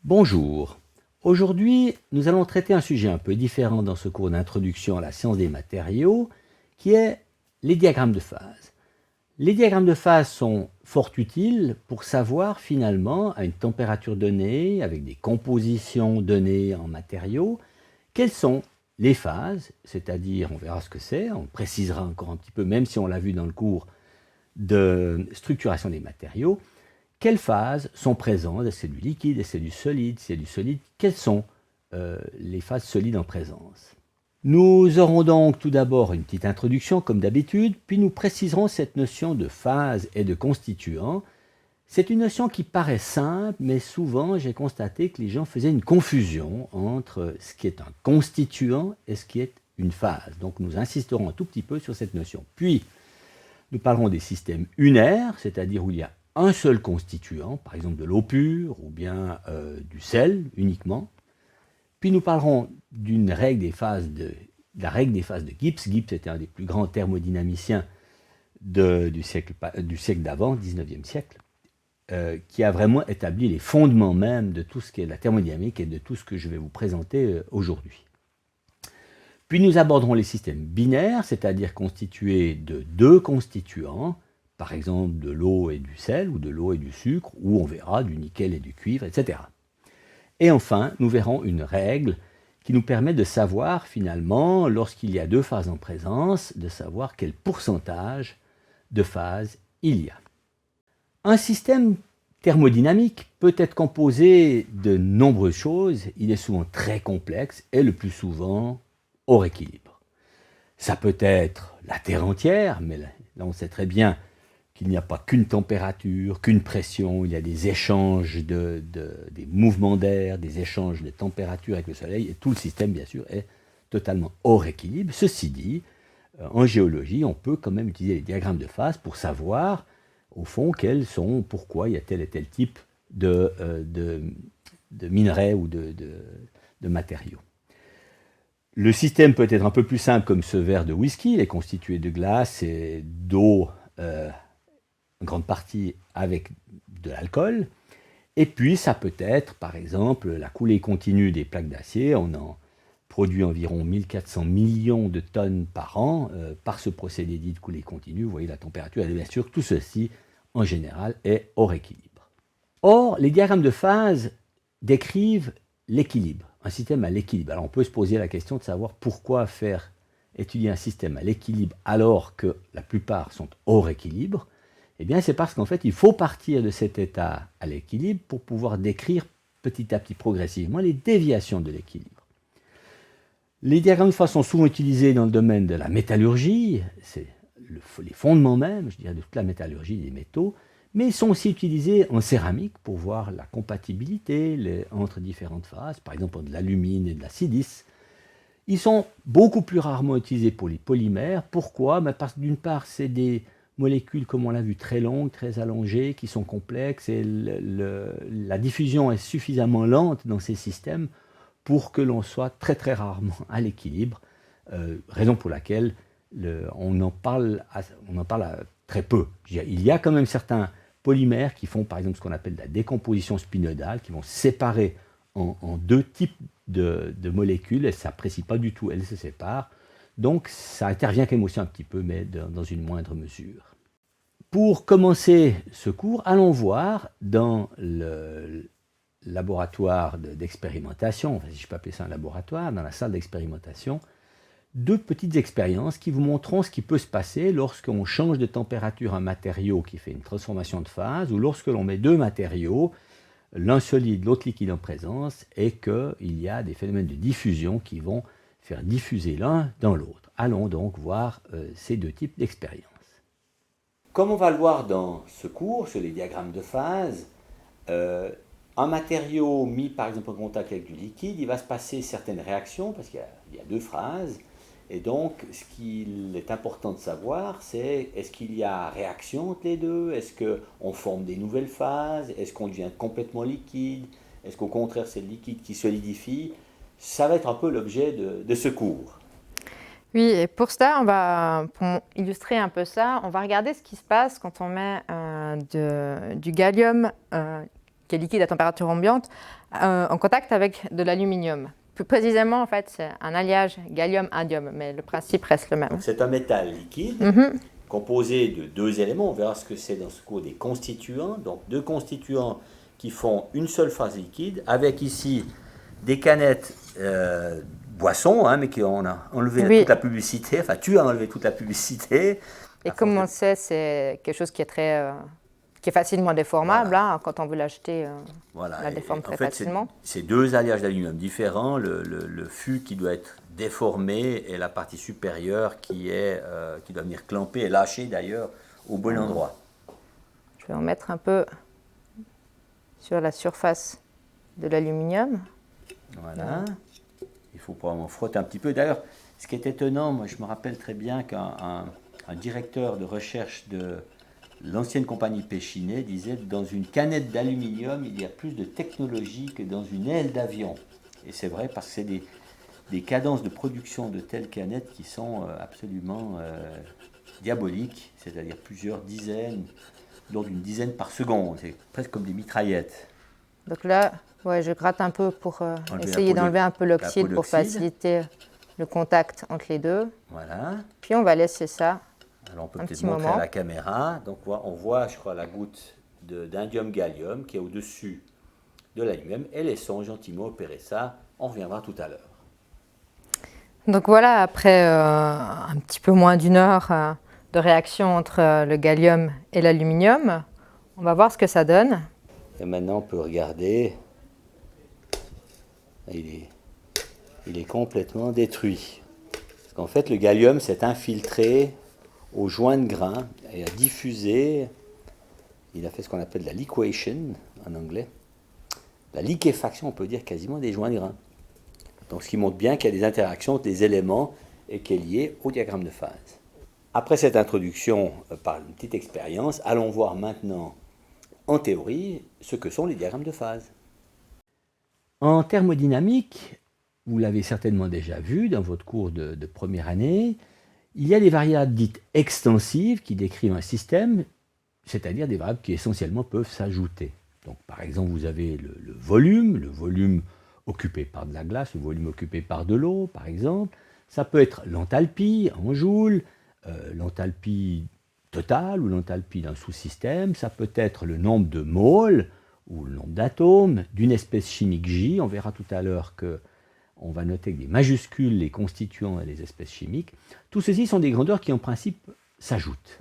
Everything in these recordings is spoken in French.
Bonjour. Aujourd'hui, nous allons traiter un sujet un peu différent dans ce cours d'introduction à la science des matériaux, qui est les diagrammes de phase. Les diagrammes de phase sont fort utiles pour savoir finalement, à une température donnée, avec des compositions données en matériaux, quelles sont les phases, c'est-à-dire, on verra ce que c'est, on précisera encore un petit peu, même si on l'a vu dans le cours de structuration des matériaux, quelles phases sont présentes? Est-ce que c'est du liquide? Est-ce que c'est du solide? Si c'est du solide, quelles sont les phases solides en présence? Nous aurons donc tout d'abord une petite introduction comme d'habitude, puis nous préciserons cette notion de phase et de constituant. C'est une notion qui paraît simple, mais souvent j'ai constaté que les gens faisaient une confusion entre ce qui est un constituant et ce qui est une phase. Donc nous insisterons un tout petit peu sur cette notion. Puis nous parlerons des systèmes unaires, c'est-à-dire où il y a un seul constituant, par exemple de l'eau pure ou bien du sel uniquement. Puis nous parlerons d'une règle des phases de règle des phases de Gibbs. Gibbs était un des plus grands thermodynamiciens du siècle d'avant, 19e siècle, qui a vraiment établi les fondements même de tout ce qui est la thermodynamique et de tout ce que je vais vous présenter aujourd'hui. Puis nous aborderons les systèmes binaires, c'est-à-dire constitués de deux constituants, par exemple de l'eau et du sel, ou de l'eau et du sucre, ou on verra du nickel et du cuivre, etc. Et enfin, nous verrons une règle qui nous permet de savoir finalement, lorsqu'il y a deux phases en présence, de savoir quel pourcentage de phases il y a. Un système thermodynamique peut être composé de nombreuses choses, il est souvent très complexe et le plus souvent hors équilibre. Ça peut être la Terre entière, mais là on sait très bien qu'il n'y a pas qu'une température, qu'une pression, il y a des échanges des mouvements d'air, des échanges de température avec le Soleil, et tout le système, bien sûr, est totalement hors équilibre. Ceci dit, en géologie, on peut quand même utiliser les diagrammes de phase pour savoir, au fond, pourquoi il y a tel et tel type de minerais ou de matériaux. Le système peut être un peu plus simple comme ce verre de whisky, il est constitué de glace et d'eau, en grande partie avec de l'alcool. Et puis ça peut être, par exemple, la coulée continue des plaques d'acier. On en produit environ 1400 millions de tonnes par an par ce procédé dit de coulée continue. Vous voyez la température, et bien sûr, tout ceci, en général, est hors équilibre. Or, les diagrammes de phase décrivent l'équilibre, un système à l'équilibre. Alors on peut se poser la question de savoir pourquoi faire étudier un système à l'équilibre alors que la plupart sont hors équilibre. Eh bien, c'est parce qu'en fait, il faut partir de cet état à l'équilibre pour pouvoir décrire petit à petit, progressivement, les déviations de l'équilibre. Les diagrammes de phase sont souvent utilisés dans le domaine de la métallurgie, c'est les fondements même, je dirais, de toute la métallurgie des métaux, mais ils sont aussi utilisés en céramique pour voir la compatibilité entre différentes phases, par exemple de l'alumine et de la silice. Ils sont beaucoup plus rarement utilisés pour les polymères. Pourquoi? Parce que d'une part, c'est des molécules, comme on l'a vu, très longues, très allongées, qui sont complexes, et la diffusion est suffisamment lente dans ces systèmes pour que l'on soit très très rarement à l'équilibre, raison pour laquelle on en parle très peu. Il y a quand même certains polymères qui font par exemple ce qu'on appelle la décomposition spinodale, qui vont séparer en deux types de molécules, et ça n'apprécie pas du tout, elles se séparent. Donc ça intervient quand même aussi un petit peu, mais dans une moindre mesure. Pour commencer ce cours, allons voir dans le laboratoire d'expérimentation, enfin, si je peux appeler ça un laboratoire, dans la salle d'expérimentation, deux petites expériences qui vous montreront ce qui peut se passer lorsqu'on change de température un matériau qui fait une transformation de phase, ou lorsque l'on met deux matériaux, l'un solide, l'autre liquide en présence, et qu'il y a des phénomènes de diffusion qui vont faire diffuser l'un dans l'autre. Allons donc voir ces deux types d'expériences. Comme on va le voir dans ce cours sur les diagrammes de phase, un matériau mis par exemple en contact avec du liquide, il va se passer certaines réactions parce qu'il y a deux phases. Et donc, ce qu'il est important de savoir, c'est est-ce qu'il y a réaction entre les deux? Est-ce qu'on forme des nouvelles phases? Est-ce qu'on devient complètement liquide? Est-ce qu'au contraire, c'est le liquide qui solidifie? Ça va être un peu l'objet de ce cours. Oui, et pour ça, pour illustrer un peu ça, on va regarder ce qui se passe quand on met du gallium qui est liquide à température ambiante, en contact avec de l'aluminium. Plus précisément, en fait, c'est un alliage gallium-indium, mais le principe reste le même. C'est un métal liquide composé de deux éléments. On verra ce que c'est dans ce cours des constituants. Donc deux constituants qui font une seule phase liquide, avec ici des canettes boissons, mais qui on a enlevé toute la publicité. Enfin, tu as enlevé toute la publicité. Et comme on le sait, c'est quelque chose qui est facilement déformable. Voilà. Quand on veut l'acheter, on la déforme très facilement. C'est deux alliages d'aluminium différents. Le fût qui doit être déformé et la partie supérieure qui doit venir clamper et lâcher d'ailleurs au bon endroit. Je vais en mettre un peu sur la surface de l'aluminium. Voilà. Il faut probablement frotter un petit peu. D'ailleurs, ce qui est étonnant, moi je me rappelle très bien qu'un directeur de recherche de l'ancienne compagnie Péchinet disait que dans une canette d'aluminium, il y a plus de technologie que dans une aile d'avion. Et c'est vrai parce que c'est des cadences de production de telles canettes qui sont absolument diaboliques, c'est-à-dire plusieurs dizaines, lors d'une dizaine par seconde. C'est presque comme des mitraillettes. Donc là, je gratte un peu pour essayer d'enlever un peu l'oxyde pour faciliter le contact entre les deux. Voilà. Puis on va laisser ça. Alors on peut peut-être montrer à la caméra. Donc on voit, je crois, la goutte d'indium-gallium qui est au-dessus de l'aluminium et laissons gentiment opérer ça. On reviendra tout à l'heure. Donc voilà, après un petit peu moins d'une heure de réaction entre le gallium et l'aluminium, on va voir ce que ça donne. Et maintenant on peut regarder. Il est complètement détruit. Parce qu'en fait le gallium s'est infiltré au joint de grain et a diffusé. Il a fait ce qu'on appelle la liquation en anglais. La liquéfaction, on peut dire quasiment des joints de grain. Donc ce qui montre bien qu'il y a des interactions entre des éléments et qui est lié au diagramme de phase. Après cette introduction par une petite expérience, allons voir maintenant en théorie ce que sont les diagrammes de phase. En thermodynamique, vous l'avez certainement déjà vu dans votre cours de première année, il y a des variables dites extensives qui décrivent un système, c'est-à-dire des variables qui essentiellement peuvent s'ajouter. Donc par exemple, vous avez le volume occupé par de la glace, le volume occupé par de l'eau, par exemple. Ça peut être l'enthalpie en joules, l'enthalpie totale ou l'enthalpie d'un sous-système. Ça peut être le nombre de moles ou le nombre d'atomes d'une espèce chimique J. On verra tout à l'heure qu'on va noter que des majuscules les constituants et les espèces chimiques. Tout ceci sont des grandeurs qui en principe s'ajoutent.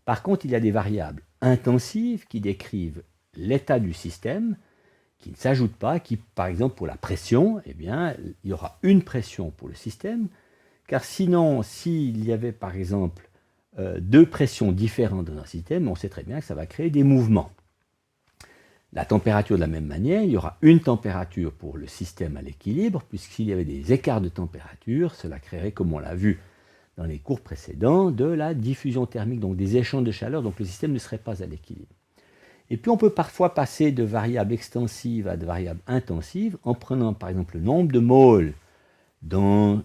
Par contre, il y a des variables intensives qui décrivent l'état du système, qui ne s'ajoutent pas, qui, par exemple, pour la pression, eh bien, il y aura une pression pour le système, car sinon, s'il y avait, par exemple, deux pressions différentes dans un système, on sait très bien que ça va créer des mouvements. La température, de la même manière, il y aura une température pour le système à l'équilibre, puisqu'il y avait des écarts de température, cela créerait, comme on l'a vu dans les cours précédents, de la diffusion thermique, donc des échanges de chaleur, donc le système ne serait pas à l'équilibre. Et puis on peut parfois passer de variables extensives à de variables intensives en prenant par exemple le nombre de moles dans,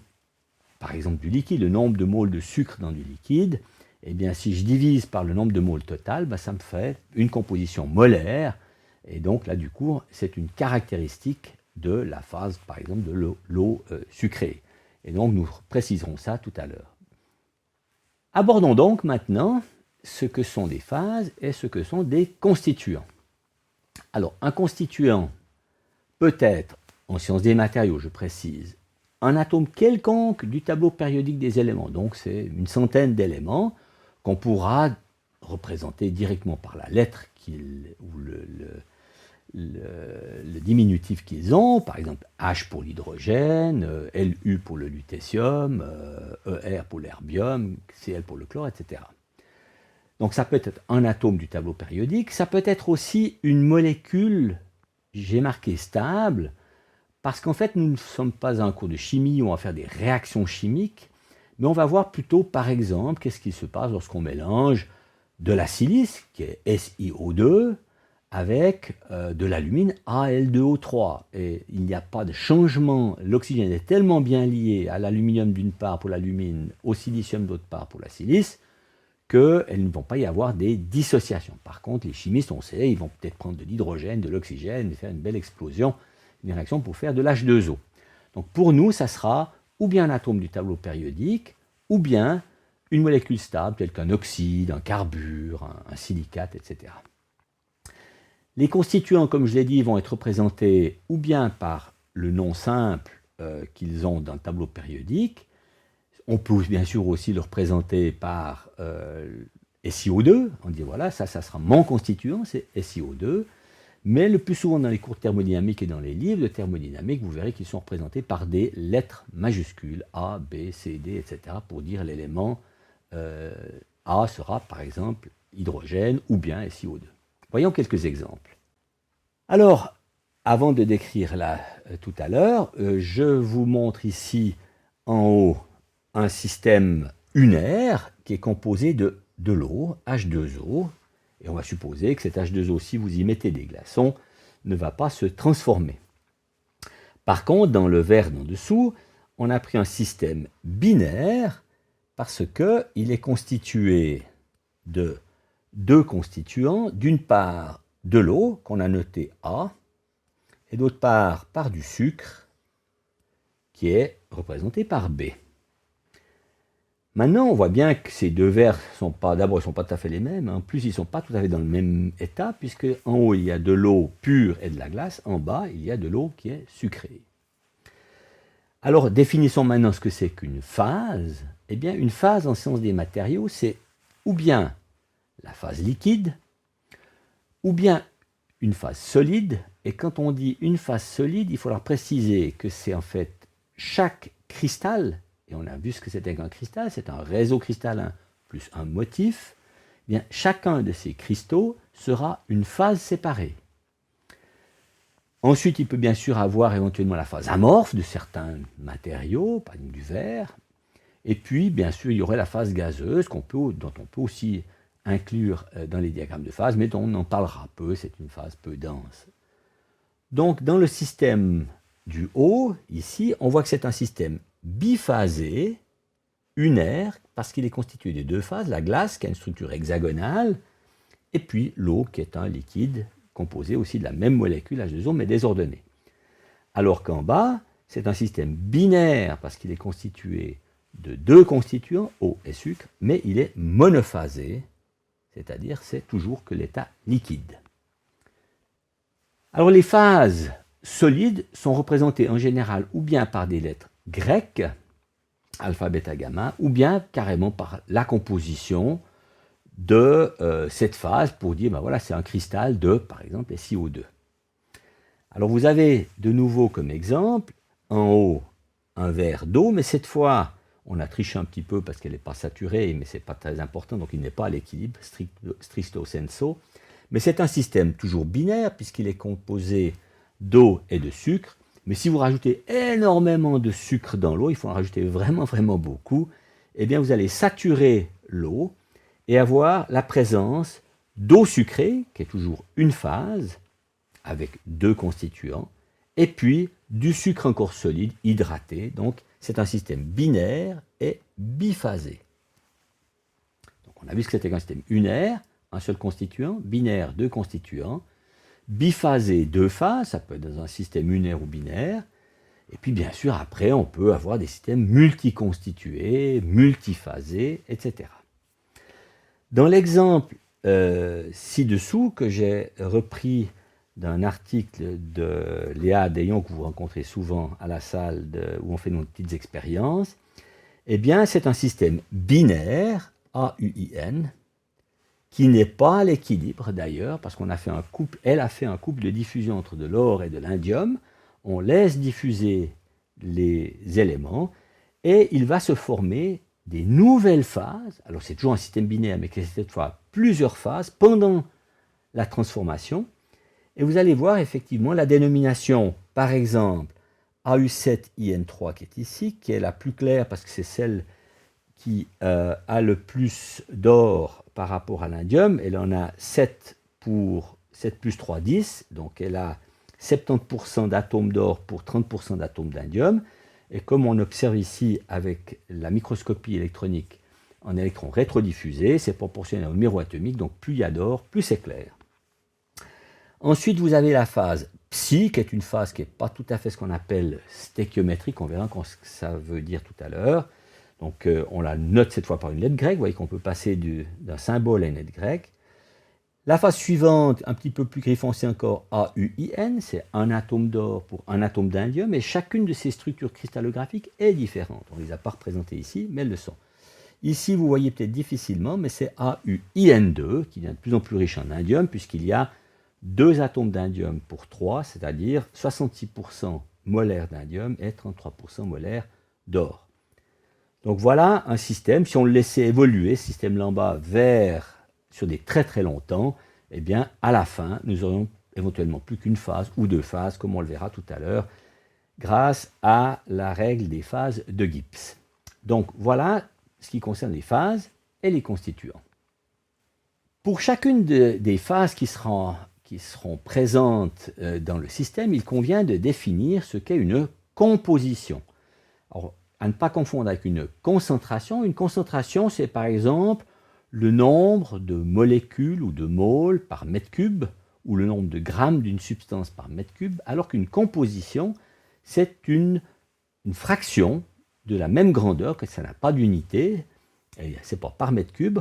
par exemple, du liquide, le nombre de moles de sucre dans du liquide. Eh bien si je divise par le nombre de moles total, ça me fait une composition molaire. Et donc là du coup, c'est une caractéristique de la phase, par exemple, de l'eau sucrée. Et donc nous préciserons ça tout à l'heure. Abordons donc maintenant ce que sont des phases et ce que sont des constituants. Alors, un constituant peut être, en sciences des matériaux, je précise, un atome quelconque du tableau périodique des éléments. Donc, c'est une centaine d'éléments qu'on pourra représenter directement par la lettre ou le diminutif qu'ils ont, par exemple H pour l'hydrogène, Lu pour le lutécium, Er pour l'herbium, Cl pour le chlore, etc. Donc ça peut être un atome du tableau périodique, ça peut être aussi une molécule, j'ai marqué stable, parce qu'en fait nous ne sommes pas à un cours de chimie où on va faire des réactions chimiques, mais on va voir plutôt par exemple qu'est-ce qui se passe lorsqu'on mélange de la silice, qui est SiO2, avec de l'alumine Al2O3. Et il n'y a pas de changement, l'oxygène est tellement bien lié à l'aluminium d'une part pour l'alumine, au silicium d'autre part pour la silice, qu'elles ne vont pas y avoir des dissociations. Par contre, les chimistes, on sait, ils vont peut-être prendre de l'hydrogène, de l'oxygène, et faire une belle explosion, une réaction pour faire de l'H2O. Donc pour nous, ça sera ou bien un atome du tableau périodique, ou bien une molécule stable, telle qu'un oxyde, un carbure, un silicate, etc. Les constituants, comme je l'ai dit, vont être représentés ou bien par le nom simple qu'ils ont dans le tableau périodique. On peut bien sûr aussi le représenter par SiO2. On dit voilà, ça sera mon constituant, c'est SiO2. Mais le plus souvent dans les cours de thermodynamique et dans les livres de thermodynamique, vous verrez qu'ils sont représentés par des lettres majuscules, A, B, C, D, etc. pour dire l'élément A sera par exemple hydrogène ou bien SiO2. Voyons quelques exemples. Alors, avant de décrire là tout à l'heure, je vous montre ici en haut un système unaire qui est composé de l'eau, H2O, et on va supposer que cet H2O, si vous y mettez des glaçons, ne va pas se transformer. Par contre, dans le verre d'en dessous, on a pris un système binaire parce qu'il est constitué de deux constituants, d'une part de l'eau, qu'on a noté A, et d'autre part par du sucre, qui est représenté par B. Maintenant, on voit bien que ces deux verres sont pas tout à fait les mêmes. En plus, ils ne sont pas tout à fait dans le même état, puisque en haut, il y a de l'eau pure et de la glace. En bas, il y a de l'eau qui est sucrée. Alors, définissons maintenant ce que c'est qu'une phase. Eh bien, une phase en sciences des matériaux, c'est ou bien la phase liquide, ou bien une phase solide. Et quand on dit une phase solide, il faudra préciser que c'est en fait chaque cristal, et on a vu ce que c'était qu'un cristal, c'est un réseau cristallin plus un motif, eh bien, chacun de ces cristaux sera une phase séparée. Ensuite, il peut bien sûr avoir éventuellement la phase amorphe de certains matériaux, par exemple du verre, et puis bien sûr il y aurait la phase gazeuse dont on peut aussi inclure dans les diagrammes de phase, mais dont on en parlera peu, c'est une phase peu dense. Donc dans le système du haut, ici, on voit que c'est un système biphasé, unaire, parce qu'il est constitué de deux phases, la glace qui a une structure hexagonale, et puis l'eau qui est un liquide composé aussi de la même molécule H2O mais désordonnée. Alors qu'en bas, c'est un système binaire parce qu'il est constitué de deux constituants, eau et sucre, mais il est monophasé, c'est-à-dire c'est toujours que l'état liquide. Alors les phases solides sont représentées en général ou bien par des lettres grecques, alpha, bêta, gamma, ou bien carrément par la composition de cette phase pour dire, ben voilà, c'est un cristal de, par exemple, SiO2. Alors vous avez de nouveau comme exemple, en haut, un verre d'eau, mais cette fois, on a triché un petit peu parce qu'elle n'est pas saturée, mais ce n'est pas très important, donc il n'est pas à l'équilibre, stricto sensu. Mais c'est un système toujours binaire, puisqu'il est composé d'eau et de sucre. Mais si vous rajoutez énormément de sucre dans l'eau, il faut en rajouter vraiment, vraiment beaucoup, eh bien vous allez saturer l'eau et avoir la présence d'eau sucrée, qui est toujours une phase, avec deux constituants, et puis du sucre encore solide, hydraté. Donc c'est un système binaire et biphasé. Donc on a vu ce que c'était qu'un système unaire, un seul constituant, binaire, deux constituants, biphasé, deux phases, ça peut être dans un système unaire ou binaire, et puis bien sûr après on peut avoir des systèmes multiconstitués, multiphasés, etc. Dans l'exemple ci-dessous que j'ai repris d'un article de Léa Dayon que vous rencontrez souvent à la salle où on fait nos petites expériences, eh bien c'est un système binaire, AUIN, qui n'est pas à l'équilibre d'ailleurs, parce qu'on a fait un couple, elle a fait un couple de diffusion entre de l'or et de l'indium. On laisse diffuser les éléments et il va se former des nouvelles phases. Alors c'est toujours un système binaire, mais qui est cette fois plusieurs phases pendant la transformation. Et vous allez voir effectivement la dénomination, par exemple, AU7IN3 qui est ici, qui est la plus claire parce que c'est celle qui a le plus d'or par rapport à l'indium. Elle en a 7 plus 3, 10. Donc elle a 70% d'atomes d'or pour 30% d'atomes d'indium. Et comme on observe ici avec la microscopie électronique en électrons rétrodiffusés, c'est proportionnel au miroir atomique, donc plus il y a d'or, plus c'est clair. Ensuite, vous avez la phase psi, qui est une phase qui n'est pas tout à fait ce qu'on appelle stéchiométrique, on verra ce que ça veut dire tout à l'heure. Donc on la note cette fois par une lettre grecque, vous voyez qu'on peut passer d'un symbole à une lettre grecque. La phase suivante, un petit peu plus gris foncé encore, AUIN, c'est un atome d'or pour un atome d'indium, et chacune de ces structures cristallographiques est différente. On ne les a pas représentées ici, mais elles le sont. Ici, vous voyez peut-être difficilement, mais c'est AUIN2, qui devient de plus en plus riche en indium, puisqu'il y a 2 atomes d'indium pour 3, c'est-à-dire 66% molaire d'indium et 33% molaire d'or. Donc voilà un système, si on le laissait évoluer, ce système-là en bas, sur des très très longs temps, eh bien à la fin, nous aurions éventuellement plus qu'une phase ou 2 phases, comme on le verra tout à l'heure, grâce à la règle des phases de Gibbs. Donc voilà ce qui concerne les phases et les constituants. Pour chacune des phases qui seront présentes dans le système, il convient de définir ce qu'est une composition. Alors, à ne pas confondre avec une concentration. Une concentration, c'est par exemple le nombre de molécules ou de moles par mètre cube, ou le nombre de grammes d'une substance par mètre cube, alors qu'une composition, c'est une fraction de la même grandeur, que ça n'a pas d'unité, c'est pas par mètre cube,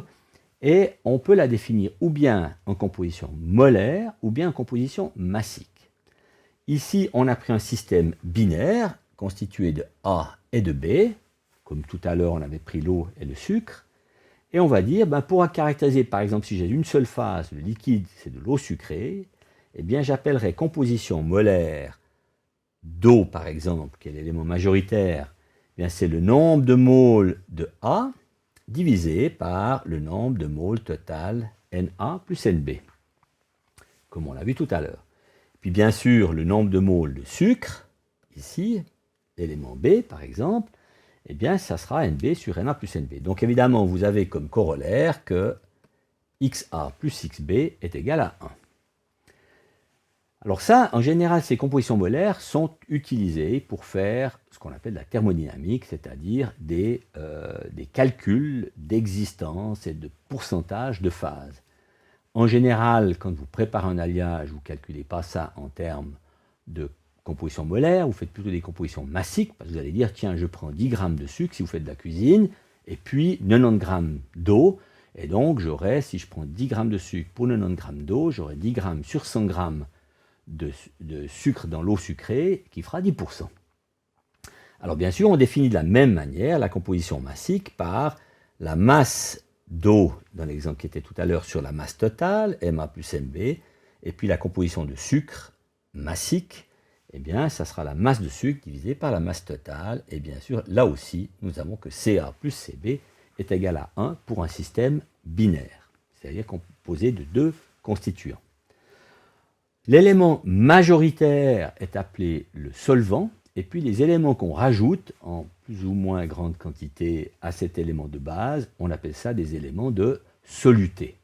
et on peut la définir ou bien en composition molaire, ou bien en composition massique. Ici, on a pris un système binaire, constitué de A et de B, comme tout à l'heure on avait pris l'eau et le sucre, et on va dire, pour caractériser par exemple si j'ai une seule phase, le liquide c'est de l'eau sucrée, eh bien j'appellerai composition molaire d'eau par exemple, qui est l'élément majoritaire, eh bien c'est le nombre de moles de A divisé par le nombre de moles total Na plus Nb, comme on l'a vu tout à l'heure. Puis bien sûr le nombre de moles de sucre, ici, l'élément B par exemple, eh bien ça sera Nb sur Na plus Nb. Donc évidemment vous avez comme corollaire que XA plus XB est égal à 1. Alors ça, en général, ces compositions molaires sont utilisées pour faire ce qu'on appelle la thermodynamique, c'est-à-dire des calculs d'existence et de pourcentage de phase. En général, quand vous préparez un alliage, vous ne calculez pas ça en termes de composition molaire, vous faites plutôt des compositions massiques, parce que vous allez dire, tiens, je prends 10 grammes de sucre si vous faites de la cuisine, et puis 90 grammes d'eau, et donc j'aurai, si je prends 10 grammes de sucre pour 90 grammes d'eau, j'aurai 10 grammes sur 100 grammes de sucre dans l'eau sucrée, qui fera 10%. Alors bien sûr, on définit de la même manière la composition massique par la masse d'eau, dans l'exemple qui était tout à l'heure, sur la masse totale, Ma plus Mb, et puis la composition de sucre massique, eh bien, ça sera la masse de sucre divisée par la masse totale, et bien sûr, là aussi, nous avons que Ca plus Cb est égal à 1 pour un système binaire, c'est-à-dire composé de 2 constituants. L'élément majoritaire est appelé le solvant, et puis les éléments qu'on rajoute en plus ou moins grande quantité à cet élément de base, on appelle ça des éléments de soluté.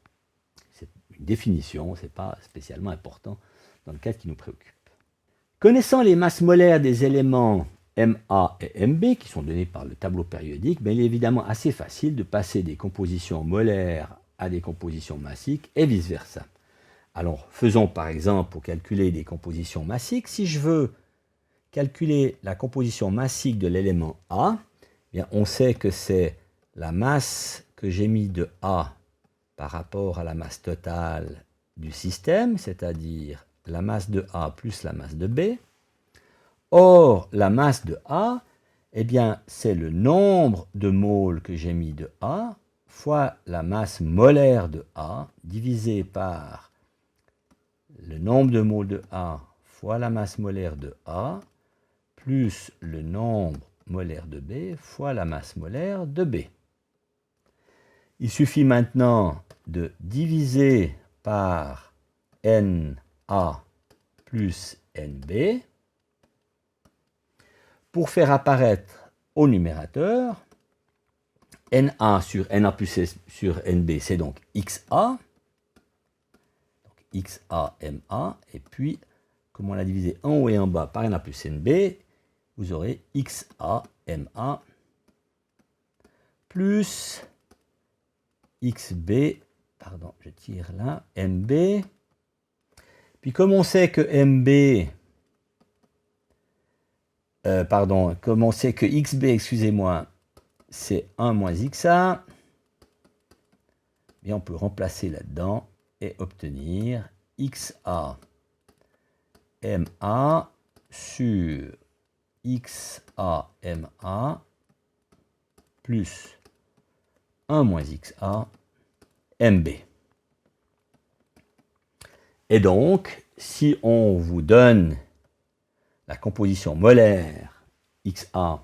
C'est une définition, ce n'est pas spécialement important dans le cas qui nous préoccupe. Connaissant les masses molaires des éléments Ma et Mb, qui sont donnés par le tableau périodique, il est évidemment assez facile de passer des compositions molaires à des compositions massiques et vice-versa. Alors, faisons par exemple, pour calculer des compositions massiques, si je veux calculer la composition massique de l'élément A, bien, on sait que c'est la masse que j'ai mis de A par rapport à la masse totale du système, c'est-à-dire la masse de A plus la masse de B. Or, la masse de A, eh bien, c'est le nombre de moles que j'ai mis de A fois la masse molaire de A divisé par le nombre de moles de A fois la masse molaire de A plus le nombre molaire de B fois la masse molaire de B. Il suffit maintenant de diviser par Na plus Nb pour faire apparaître au numérateur Na sur Na plus sur Nb, c'est donc XA, donc XA Ma, et puis, comme on l'a divisé en haut et en bas par Na plus Nb, vous aurez XA Ma plus XB, pardon, je tire là, MB. Puis comme on sait que MB, comme on sait que XB, excusez-moi, c'est 1 moins XA, et on peut remplacer là-dedans et obtenir XA MA sur XA MA plus 1 moins XA MB. Et donc, si on vous donne la composition molaire XA,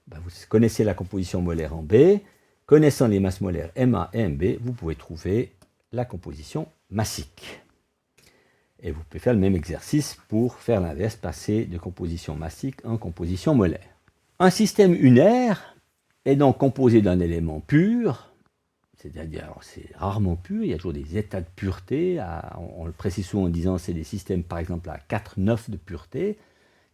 ben vous connaissez la composition molaire en B, connaissant les masses molaires MA et MB, vous pouvez trouver la composition massique. Et vous pouvez faire le même exercice pour faire l'inverse, passer de composition massique en composition molaire. Un système unaire est donc composé d'un élément pur, c'est-à-dire, c'est rarement pur, il y a toujours des états de pureté, on le précise souvent en disant c'est des systèmes par exemple à 4,9 de pureté.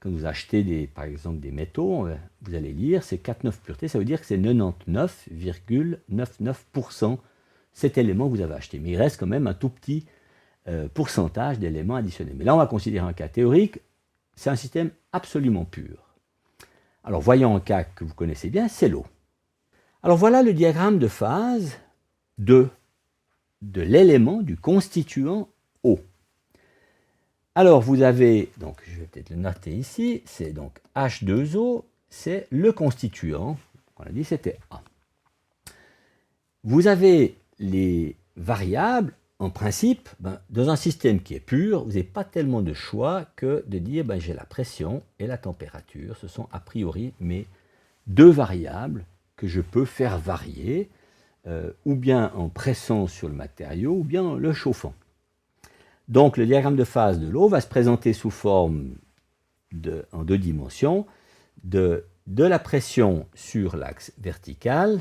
Quand vous achetez par exemple des métaux, vous allez lire c'est 4,9 pureté, ça veut dire que c'est 99,99% cet élément que vous avez acheté. Mais il reste quand même un tout petit pourcentage d'éléments additionnés. Mais là, on va considérer un cas théorique, c'est un système absolument pur. Alors, voyons un cas que vous connaissez bien, c'est l'eau. Alors, voilà le diagramme de phase de l'élément, du constituant eau. Alors, vous avez, donc je vais peut-être le noter ici, c'est donc H2O, c'est le constituant, on a dit c'était A. Vous avez les variables. En principe, dans un système qui est pur, vous n'avez pas tellement de choix que de dire j'ai la pression et la température. Ce sont a priori mes deux variables que je peux faire varier, ou bien en pressant sur le matériau, ou bien en le chauffant. Donc le diagramme de phase de l'eau va se présenter sous forme en deux dimensions, de la pression sur l'axe vertical,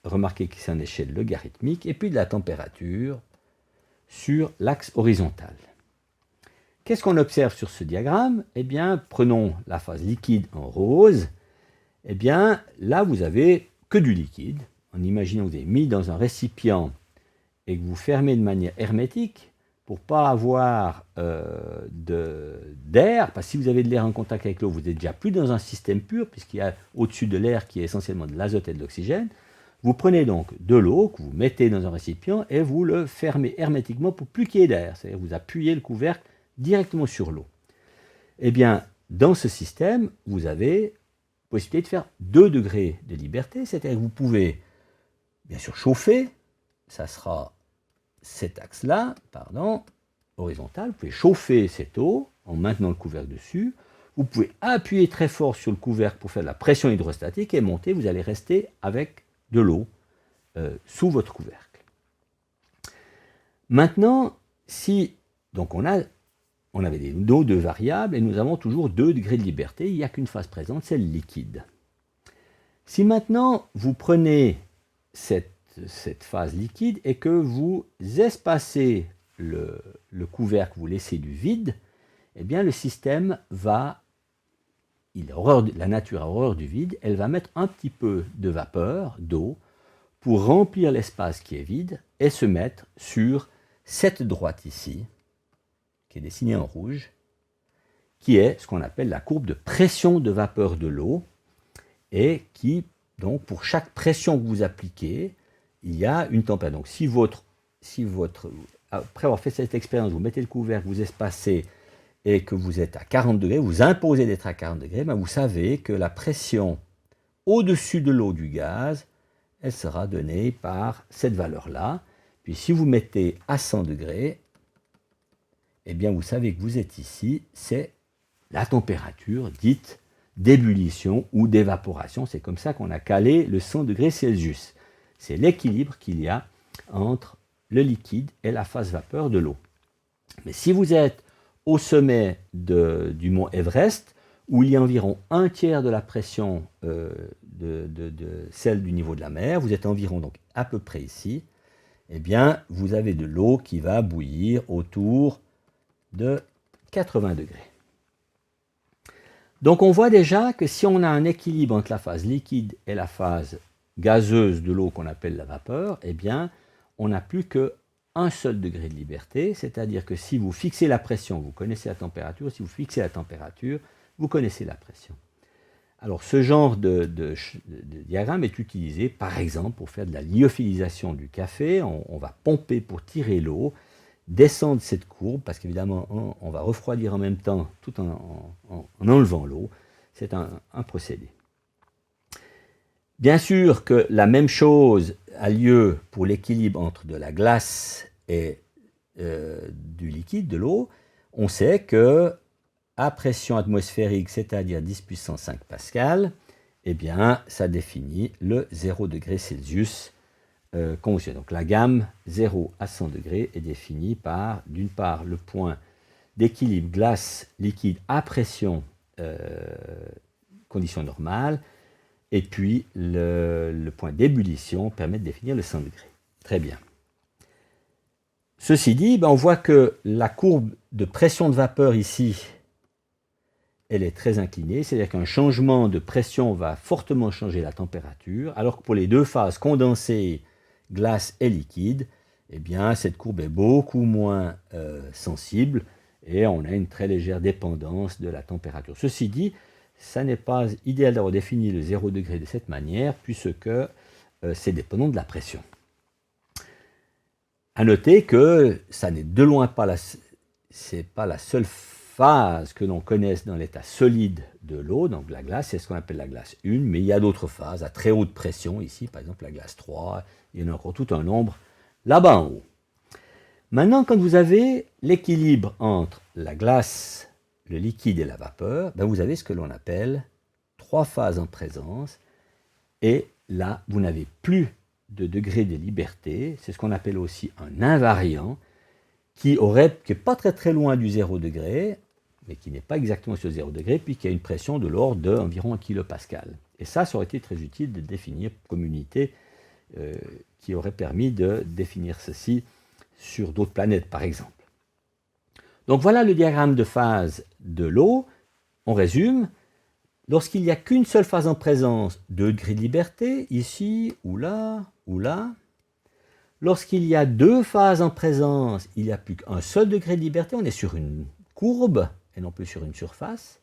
remarquez que c'est une échelle logarithmique, et puis de la température sur l'axe horizontal. Qu'est-ce qu'on observe sur ce diagramme? Eh bien, prenons la phase liquide en rose. Eh bien, là, vous n'avez que du liquide. En imaginant que vous avez mis dans un récipient et que vous fermez de manière hermétique pour ne pas avoir d'air, parce que si vous avez de l'air en contact avec l'eau, vous n'êtes déjà plus dans un système pur, puisqu'il y a au-dessus de l'air qui est essentiellement de l'azote et de l'oxygène. Vous prenez donc de l'eau que vous mettez dans un récipient et vous le fermez hermétiquement pour plus qu'il y ait d'air. C'est-à-dire que vous appuyez le couvercle directement sur l'eau. Eh bien, dans ce système, vous avez possibilité de faire 2 degrés de liberté. C'est-à-dire que vous pouvez, bien sûr, chauffer. Ça sera cet axe-là, horizontal. Vous pouvez chauffer cette eau en maintenant le couvercle dessus. Vous pouvez appuyer très fort sur le couvercle pour faire de la pression hydrostatique et monter. Vous allez rester avec de l'eau sous votre couvercle. Maintenant, si donc on avait deux variables et nous avons toujours 2 degrés de liberté, il n'y a qu'une phase présente, c'est le liquide. Si maintenant vous prenez cette phase liquide et que vous espacez le couvercle, vous laissez du vide, eh bien le système va, la nature a horreur du vide, elle va mettre un petit peu de vapeur, d'eau, pour remplir l'espace qui est vide et se mettre sur cette droite ici, qui est dessinée en rouge, qui est ce qu'on appelle la courbe de pression de vapeur de l'eau, et qui, donc, pour chaque pression que vous appliquez, il y a une température. Donc, si après avoir fait cette expérience, vous mettez le couvercle, vous espacez, et que vous êtes à 40 degrés, vous imposez d'être à 40 degrés, vous savez que la pression au-dessus de l'eau du gaz, elle sera donnée par cette valeur-là. Puis si vous mettez à 100 degrés, eh bien vous savez que vous êtes ici, c'est la température dite d'ébullition ou d'évaporation. C'est comme ça qu'on a calé le 100 degrés Celsius. C'est l'équilibre qu'il y a entre le liquide et la phase vapeur de l'eau. Mais si vous êtes au sommet du mont Everest, où il y a environ 1/3 de la pression de celle du niveau de la mer, vous êtes environ donc à peu près ici, eh bien vous avez de l'eau qui va bouillir autour de 80 degrés. Donc on voit déjà que si on a un équilibre entre la phase liquide et la phase gazeuse de l'eau qu'on appelle la vapeur, eh bien, on n'a plus qu'un seul degré de liberté, c'est-à-dire que si vous fixez la pression, vous connaissez la température, si vous fixez la température, vous connaissez la pression. Alors, ce genre de diagramme est utilisé, par exemple, pour faire de la lyophilisation du café. On va pomper pour tirer l'eau, descendre cette courbe, parce qu'évidemment, on va refroidir en même temps, tout en enlevant l'eau. C'est un procédé. Bien sûr que la même chose a lieu pour l'équilibre entre de la glace et du liquide, de l'eau. On sait que à pression atmosphérique, c'est-à-dire 10 puissance 5 pascal, eh bien, ça définit le 0 degré Celsius conventionnel. Donc la gamme 0 à 100 degrés est définie par, d'une part, le point d'équilibre glace-liquide à pression, condition normale, et puis le point d'ébullition permet de définir le 100 degrés. Très bien. Ceci dit, on voit que la courbe de pression de vapeur ici, elle est très inclinée, c'est-à-dire qu'un changement de pression va fortement changer la température, alors que pour les deux phases condensée, glace et liquide, eh bien, cette courbe est beaucoup moins sensible et on a une très légère dépendance de la température. Ceci dit, ça n'est pas idéal d'avoir défini le 0 degré de cette manière, puisque c'est dépendant de la pression. À noter que ça n'est de loin pas la seule phase que l'on connaisse dans l'état solide de l'eau, donc la glace, c'est ce qu'on appelle la glace 1, mais il y a d'autres phases à très haute pression, ici par exemple la glace 3, il y en a encore tout un nombre là-bas en haut. Maintenant, quand vous avez l'équilibre entre la glace, le liquide et la vapeur, vous avez ce que l'on appelle trois phases en présence, et là, vous n'avez plus de degré de liberté, c'est ce qu'on appelle aussi un invariant, qui n'est pas très loin du 0 degré, mais qui n'est pas exactement sur le 0 degré, puis qui a une pression de l'ordre d'environ 1 kPa. Et ça aurait été très utile de définir comme unité qui aurait permis de définir ceci sur d'autres planètes, par exemple. Donc voilà le diagramme de phase de l'eau. On résume. Lorsqu'il n'y a qu'une seule phase en présence, 2 degrés de liberté, ici, ou là, ou là. Lorsqu'il y a deux phases en présence, il n'y a plus qu'un seul degré de liberté, on est sur une courbe et non plus sur une surface.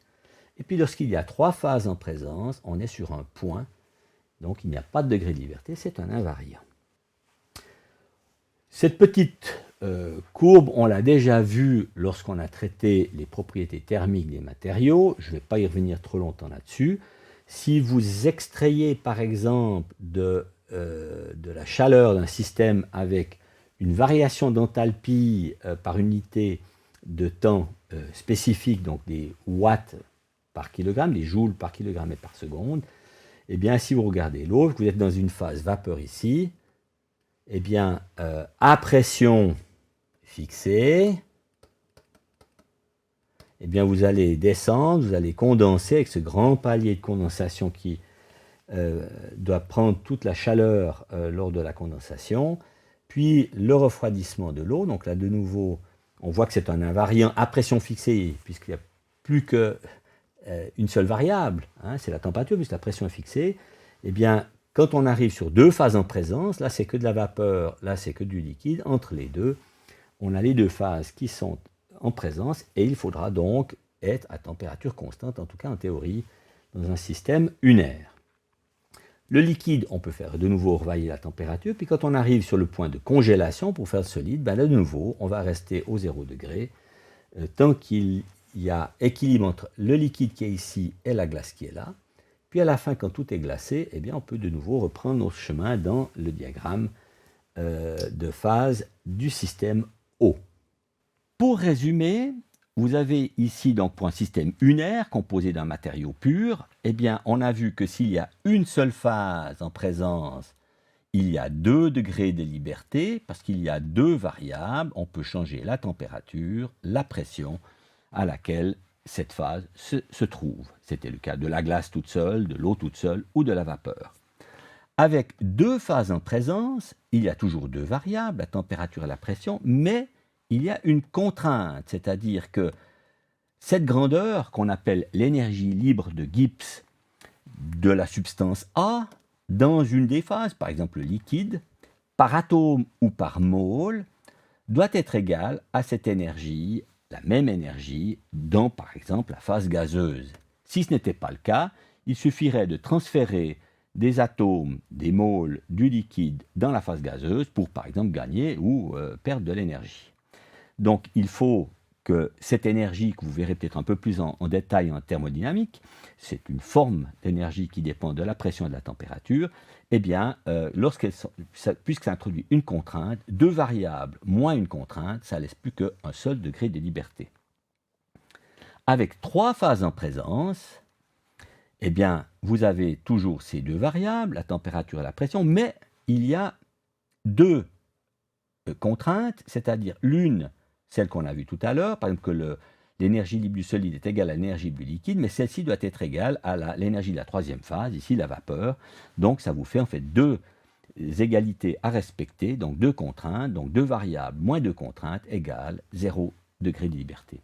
Et puis lorsqu'il y a trois phases en présence, on est sur un point, donc il n'y a pas de degré de liberté, c'est un invariant. Cette petite courbe, on l'a déjà vue lorsqu'on a traité les propriétés thermiques des matériaux, je ne vais pas y revenir trop longtemps là-dessus. Si vous extrayez par exemple de la chaleur d'un système avec une variation d'enthalpie par unité de temps spécifique, donc des watts par kilogramme, des joules par kilogramme et par seconde, eh bien si vous regardez l'eau, vous êtes dans une phase vapeur ici, eh bien à pression fixée, eh bien vous allez descendre, vous allez condenser avec ce grand palier de condensation qui doit prendre toute la chaleur lors de la condensation, puis le refroidissement de l'eau. Donc là, de nouveau, on voit que c'est un invariant à pression fixée, puisqu'il n'y a plus qu'une seule variable, c'est la température, puisque la pression est fixée. Eh bien, quand on arrive sur deux phases en présence, là, c'est que de la vapeur, là, c'est que du liquide. Entre les deux, on a les deux phases qui sont en présence, et il faudra donc être à température constante, en tout cas en théorie, dans un système unaire. Le liquide, on peut faire de nouveau revailler la température, puis quand on arrive sur le point de congélation pour faire le solide, là de nouveau, on va rester au 0 degré, tant qu'il y a équilibre entre le liquide qui est ici et la glace qui est là. Puis à la fin, quand tout est glacé, eh bien, on peut de nouveau reprendre notre chemin dans le diagramme de phase du système eau. Pour résumer, vous avez ici, donc pour un système unaire composé d'un matériau pur, eh bien, on a vu que s'il y a une seule phase en présence, il y a 2 degrés de liberté, parce qu'il y a deux variables, on peut changer la température, la pression à laquelle cette phase se trouve. C'était le cas de la glace toute seule, de l'eau toute seule ou de la vapeur. Avec deux phases en présence, il y a toujours deux variables, la température et la pression, mais il y a une contrainte, c'est-à-dire que cette grandeur qu'on appelle l'énergie libre de Gibbs de la substance A dans une des phases, par exemple le liquide, par atome ou par mole, doit être égal à cette énergie, la même énergie, dans par exemple la phase gazeuse. Si ce n'était pas le cas, il suffirait de transférer des atomes, des moles, du liquide dans la phase gazeuse pour par exemple gagner ou perdre de l'énergie. Donc il faut que cette énergie, que vous verrez peut-être un peu plus en détail en thermodynamique, c'est une forme d'énergie qui dépend de la pression et de la température, eh bien, puisque ça introduit une contrainte, deux variables moins une contrainte, ça laisse plus qu'un seul degré de liberté. Avec trois phases en présence, eh bien, vous avez toujours ces deux variables, la température et la pression, mais il y a deux contraintes, c'est-à-dire l'une, celle qu'on a vue tout à l'heure, par exemple que l'énergie libre du solide est égale à l'énergie du liquide, mais celle-ci doit être égale à l'énergie de la troisième phase, ici la vapeur. Donc ça vous fait en fait deux égalités à respecter, donc deux contraintes, donc deux variables moins deux contraintes égale 0 degré de liberté.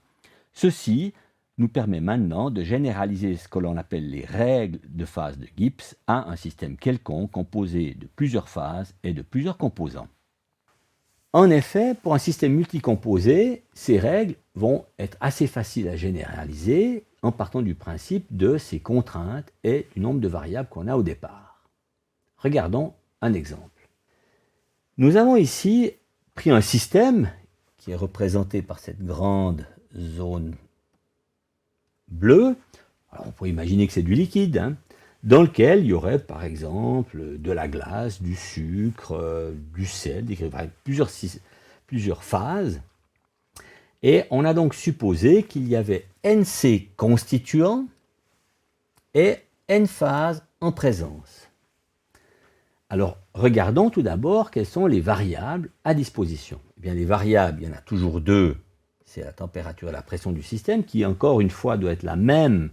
Ceci nous permet maintenant de généraliser ce que l'on appelle les règles de phase de Gibbs à un système quelconque composé de plusieurs phases et de plusieurs composants. En effet, pour un système multicomposé, ces règles vont être assez faciles à généraliser en partant du principe de ces contraintes et du nombre de variables qu'on a au départ. Regardons un exemple. Nous avons ici pris un système qui est représenté par cette grande zone bleue. Alors on pourrait imaginer que c'est du liquide, dans lequel il y aurait par exemple de la glace, du sucre, du sel, plusieurs phases. Et on a donc supposé qu'il y avait NC constituants et N phases en présence. Alors regardons tout d'abord quelles sont les variables à disposition. Eh bien, les variables, il y en a toujours deux, c'est la température et la pression du système, qui encore une fois doit être la même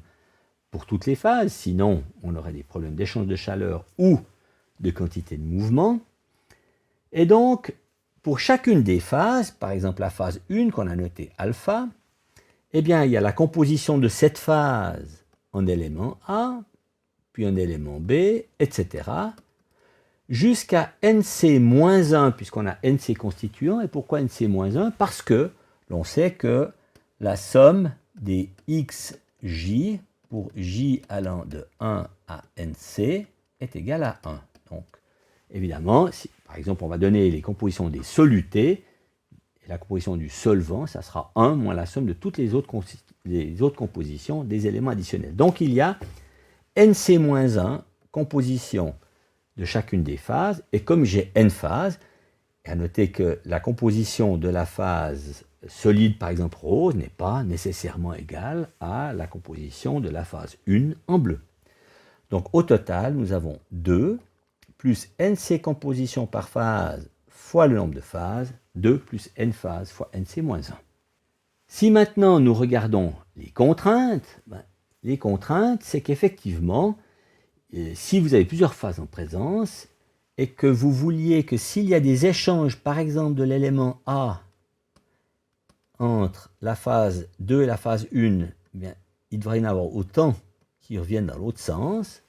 pour toutes les phases, sinon on aurait des problèmes d'échange de chaleur ou de quantité de mouvement. Et donc, pour chacune des phases, par exemple la phase 1 qu'on a notée alpha, eh bien il y a la composition de cette phase en élément A, puis en élément B, etc. jusqu'à NC-1, puisqu'on a NC constituants. Et pourquoi NC-1? Parce que l'on sait que la somme des XJ pour J allant de 1 à NC est égale à 1. Donc, évidemment, si par exemple on va donner les compositions des solutés, et la composition du solvant, ça sera 1 moins la somme de toutes les autres compositions des éléments additionnels. Donc il y a NC-1 composition de chacune des phases, et comme j'ai n phases, à noter que la composition de la phase solide, par exemple rose, n'est pas nécessairement égale à la composition de la phase 1 en bleu. Donc au total, nous avons 2 plus NC composition par phase fois le nombre de phases, 2 plus n phases fois NC-1. Si maintenant nous regardons les contraintes, les contraintes, c'est qu'effectivement, si vous avez plusieurs phases en présence, et que vous vouliez que s'il y a des échanges, par exemple de l'élément A, entre la phase 2 et la phase 1, bien, il devrait y en avoir autant qui reviennent dans l'autre sens,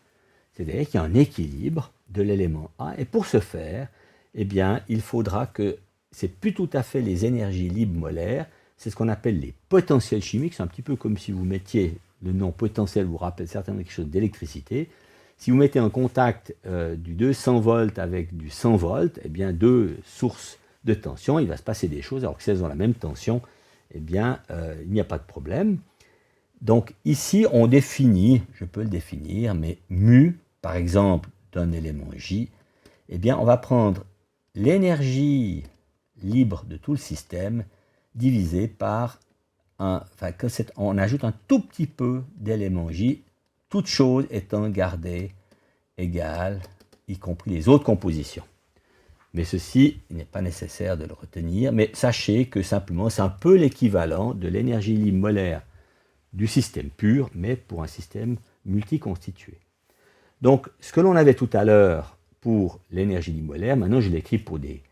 c'est-à-dire qu'il y a un équilibre de l'élément A, et pour ce faire, eh bien, il faudra que, c'est plus tout à fait les énergies libres molaires, c'est ce qu'on appelle les potentiels chimiques, c'est un petit peu comme si vous mettiez, le nom potentiel vous rappelle certainement quelque chose d'électricité. Si vous mettez en contact du 200 volts avec du 100 volts, eh bien, deux sources de tension, il va se passer des choses, alors que si elles ont la même tension, eh bien, il n'y a pas de problème. Donc ici, on définit, je peux le définir, mais mu, par exemple, d'un élément J, eh bien, on va prendre l'énergie libre de tout le système divisé par on ajoute un tout petit peu d'élément J, toute chose étant gardée égale, y compris les autres compositions. Mais ceci, il n'est pas nécessaire de le retenir, mais sachez que simplement, c'est un peu l'équivalent de l'énergie libre molaire du système pur, mais pour un système multiconstitué. Donc, ce que l'on avait tout à l'heure pour l'énergie libre molaire, maintenant je l'écris pour des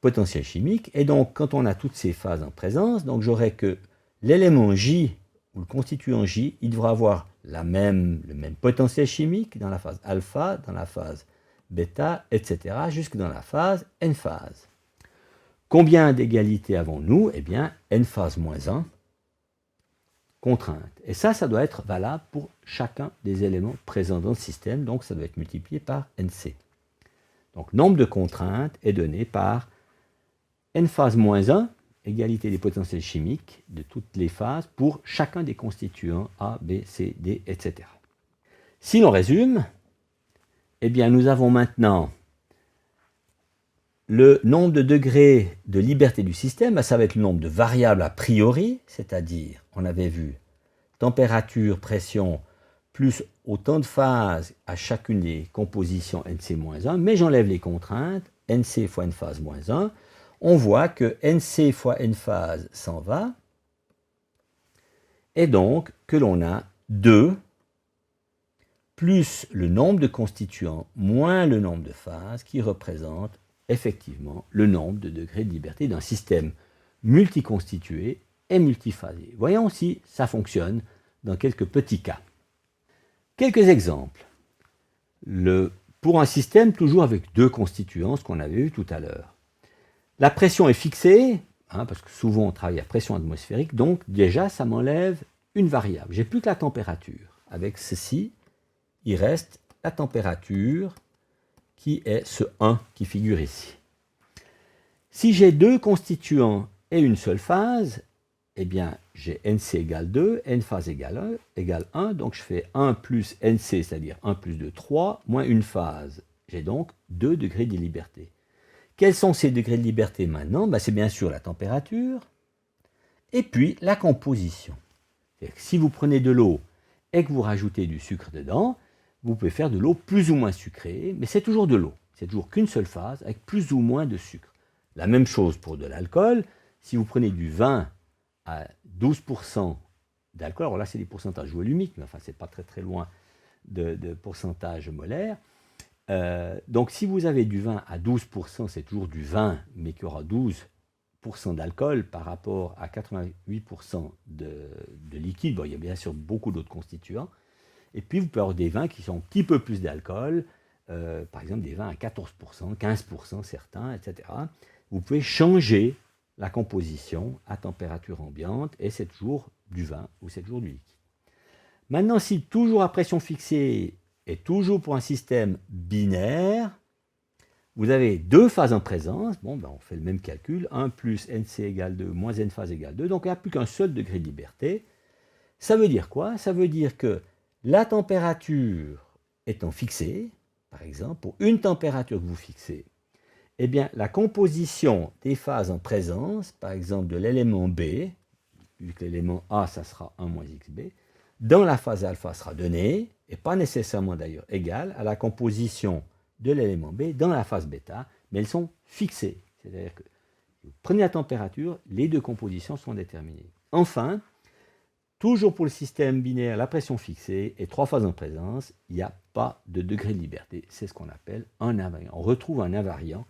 potentiels chimiques, et donc quand on a toutes ces phases en présence, donc j'aurai que l'élément J, ou le constituant J, il devra avoir le même potentiel chimique dans la phase alpha, dans la phase bêta, etc., jusque dans la phase n phase. Combien d'égalités avons-nous? Eh bien, n phase moins 1, contrainte. Et ça doit être valable pour chacun des éléments présents dans le système, donc ça doit être multiplié par nc. Donc, nombre de contraintes est donné par n phase moins 1, égalité des potentiels chimiques de toutes les phases pour chacun des constituants A, B, C, D, etc. Si l'on résume, eh bien, nous avons maintenant le nombre de degrés de liberté du système, ça va être le nombre de variables a priori, c'est-à-dire, on avait vu, température, pression, plus autant de phases à chacune des compositions NC-1, mais j'enlève les contraintes, NC fois N phase moins 1, on voit que NC fois N phase s'en va, et donc que l'on a 2 plus le nombre de constituants moins le nombre de phases qui représente effectivement le nombre de degrés de liberté d'un système multiconstitué et multiphasé. Voyons si ça fonctionne dans quelques petits cas. Quelques exemples. Pour un système toujours avec 2 constituants, ce qu'on avait vu tout à l'heure. La pression est fixée, parce que souvent on travaille à pression atmosphérique, donc déjà ça m'enlève une variable. J'ai plus que la température. Avec ceci, il reste la température qui est ce 1 qui figure ici. Si j'ai 2 constituants et une seule phase, eh bien j'ai NC égale 2, N phase égale 1, donc je fais 1 plus NC, c'est-à-dire 1 plus 2, 3, moins une phase. J'ai donc 2 degrés de liberté. Quels sont ces degrés de liberté maintenant? C'est bien sûr la température, et puis la composition. Si vous prenez de l'eau et que vous rajoutez du sucre dedans, vous pouvez faire de l'eau plus ou moins sucrée, mais c'est toujours de l'eau. C'est toujours qu'une seule phase avec plus ou moins de sucre. La même chose pour de l'alcool. Si vous prenez du vin à 12% d'alcool, alors là c'est des pourcentages volumiques, mais enfin c'est pas très très loin de pourcentage molaire. Donc si vous avez du vin à 12%, c'est toujours du vin, mais qui aura 12% d'alcool par rapport à 88% de liquide. Bon, il y a bien sûr beaucoup d'autres constituants. Et puis vous pouvez avoir des vins qui sont un petit peu plus d'alcool, par exemple des vins à 14%, 15% certains, etc. Vous pouvez changer la composition à température ambiante et c'est toujours du vin ou c'est toujours du liquide. Maintenant, si toujours à pression fixée et toujours pour un système binaire, vous avez 2 phases en présence, on fait le même calcul, 1 plus NC égale 2 moins N phase égale 2, donc il n'y a plus qu'un seul degré de liberté. Ça veut dire quoi? Ça veut dire que la température étant fixée, par exemple, pour une température que vous fixez, eh bien, la composition des phases en présence, par exemple de l'élément B, vu que l'élément A, ça sera 1 moins XB, dans la phase alpha sera donnée, et pas nécessairement d'ailleurs égale, à la composition de l'élément B dans la phase bêta, mais elles sont fixées. C'est-à-dire que vous prenez la température, les 2 compositions sont déterminées. Enfin, toujours pour le système binaire, la pression fixée et 3 phases en présence, il n'y a pas de degré de liberté. C'est ce qu'on appelle un invariant. On retrouve un invariant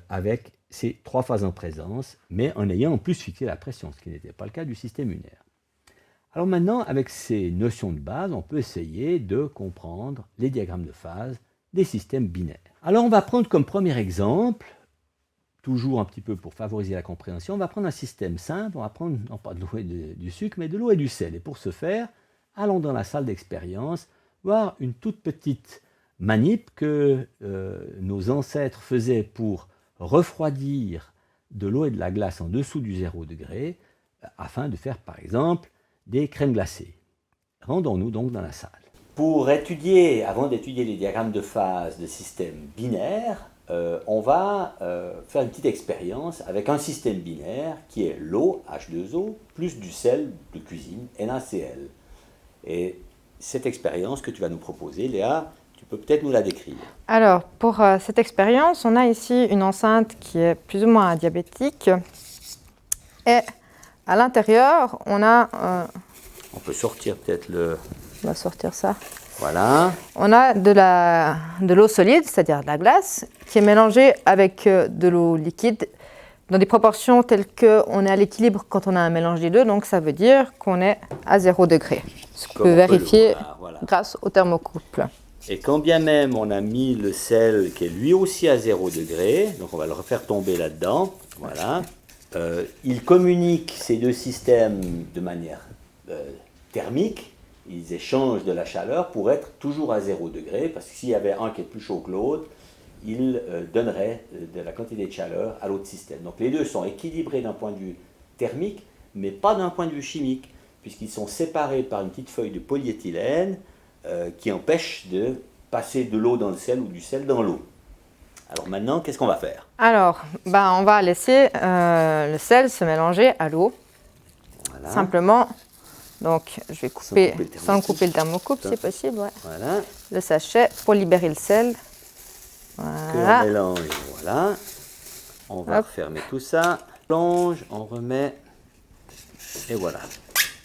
avec ces 3 phases en présence, mais en ayant en plus fixé la pression, ce qui n'était pas le cas du système lunaire. Alors maintenant, avec ces notions de base, on peut essayer de comprendre les diagrammes de phase des systèmes binaires. Alors on va prendre comme premier exemple, toujours un petit peu pour favoriser la compréhension, on va prendre un système simple, on va prendre non pas de l'eau et du sucre, mais de l'eau et du sel. Et pour ce faire, allons dans la salle d'expérience, voir une toute petite manip que nos ancêtres faisaient pour refroidir de l'eau et de la glace en dessous du 0 degré, afin de faire par exemple des crèmes glacées. Rendons-nous donc dans la salle. Pour étudier, avant d'étudier les diagrammes de phase de systèmes binaires, on va faire une petite expérience avec un système binaire qui est l'eau, H2O, plus du sel de cuisine, NaCl. Et cette expérience que tu vas nous proposer, Léa, tu peux peut-être nous la décrire. Alors, pour cette expérience, on a ici une enceinte qui est plus ou moins diabétique. Et à l'intérieur, on a... On peut sortir peut-être le... On va sortir ça. Voilà. On a de l'eau solide, c'est-à-dire de la glace, qui est mélangée avec de l'eau liquide dans des proportions telles qu'on est à l'équilibre quand on a un mélange des deux. Donc ça veut dire qu'on est à 0 degré. Ce qu'on peut vérifier grâce au thermocouple. Et quand bien même on a mis le sel qui est lui aussi à 0 degré, donc on va le refaire tomber là-dedans, voilà, il communique ces deux systèmes de manière thermique, ils échangent de la chaleur pour être toujours à 0 degré, parce que s'il y avait un qui est plus chaud que l'autre, il donnerait de la quantité de chaleur à l'autre système. Donc les deux sont équilibrés d'un point de vue thermique, mais pas d'un point de vue chimique, puisqu'ils sont séparés par une petite feuille de polyéthylène qui empêche de passer de l'eau dans le sel ou du sel dans l'eau. Alors maintenant, qu'est-ce qu'on va faire? Alors, on va laisser le sel se mélanger à l'eau. Voilà. Simplement, donc je vais couper sans couper le thermocoupe si possible. Ouais. Voilà. Le sachet pour libérer le sel. Voilà. Que l'on mélange, voilà. On va refermer tout ça. Plonge, on remet. Et voilà.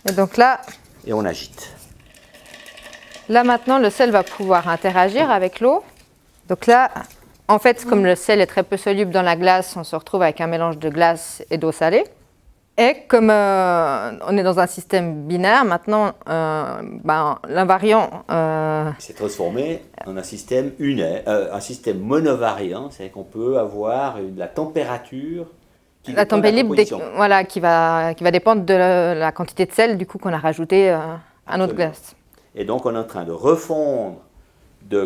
Et donc là. Et on agite. Là maintenant, le sel va pouvoir interagir avec l'eau. Donc là, en fait, comme le sel est très peu soluble dans la glace, on se retrouve avec un mélange de glace et d'eau salée. Et comme on est dans un système binaire, maintenant, l'invariant s'est transformé en un système un système monovariant, c'est-à-dire qu'on peut avoir la température qui la température voilà, qui va dépendre de la quantité de sel du coup qu'on a rajouté à notre glace. Et donc on est en train de refondre,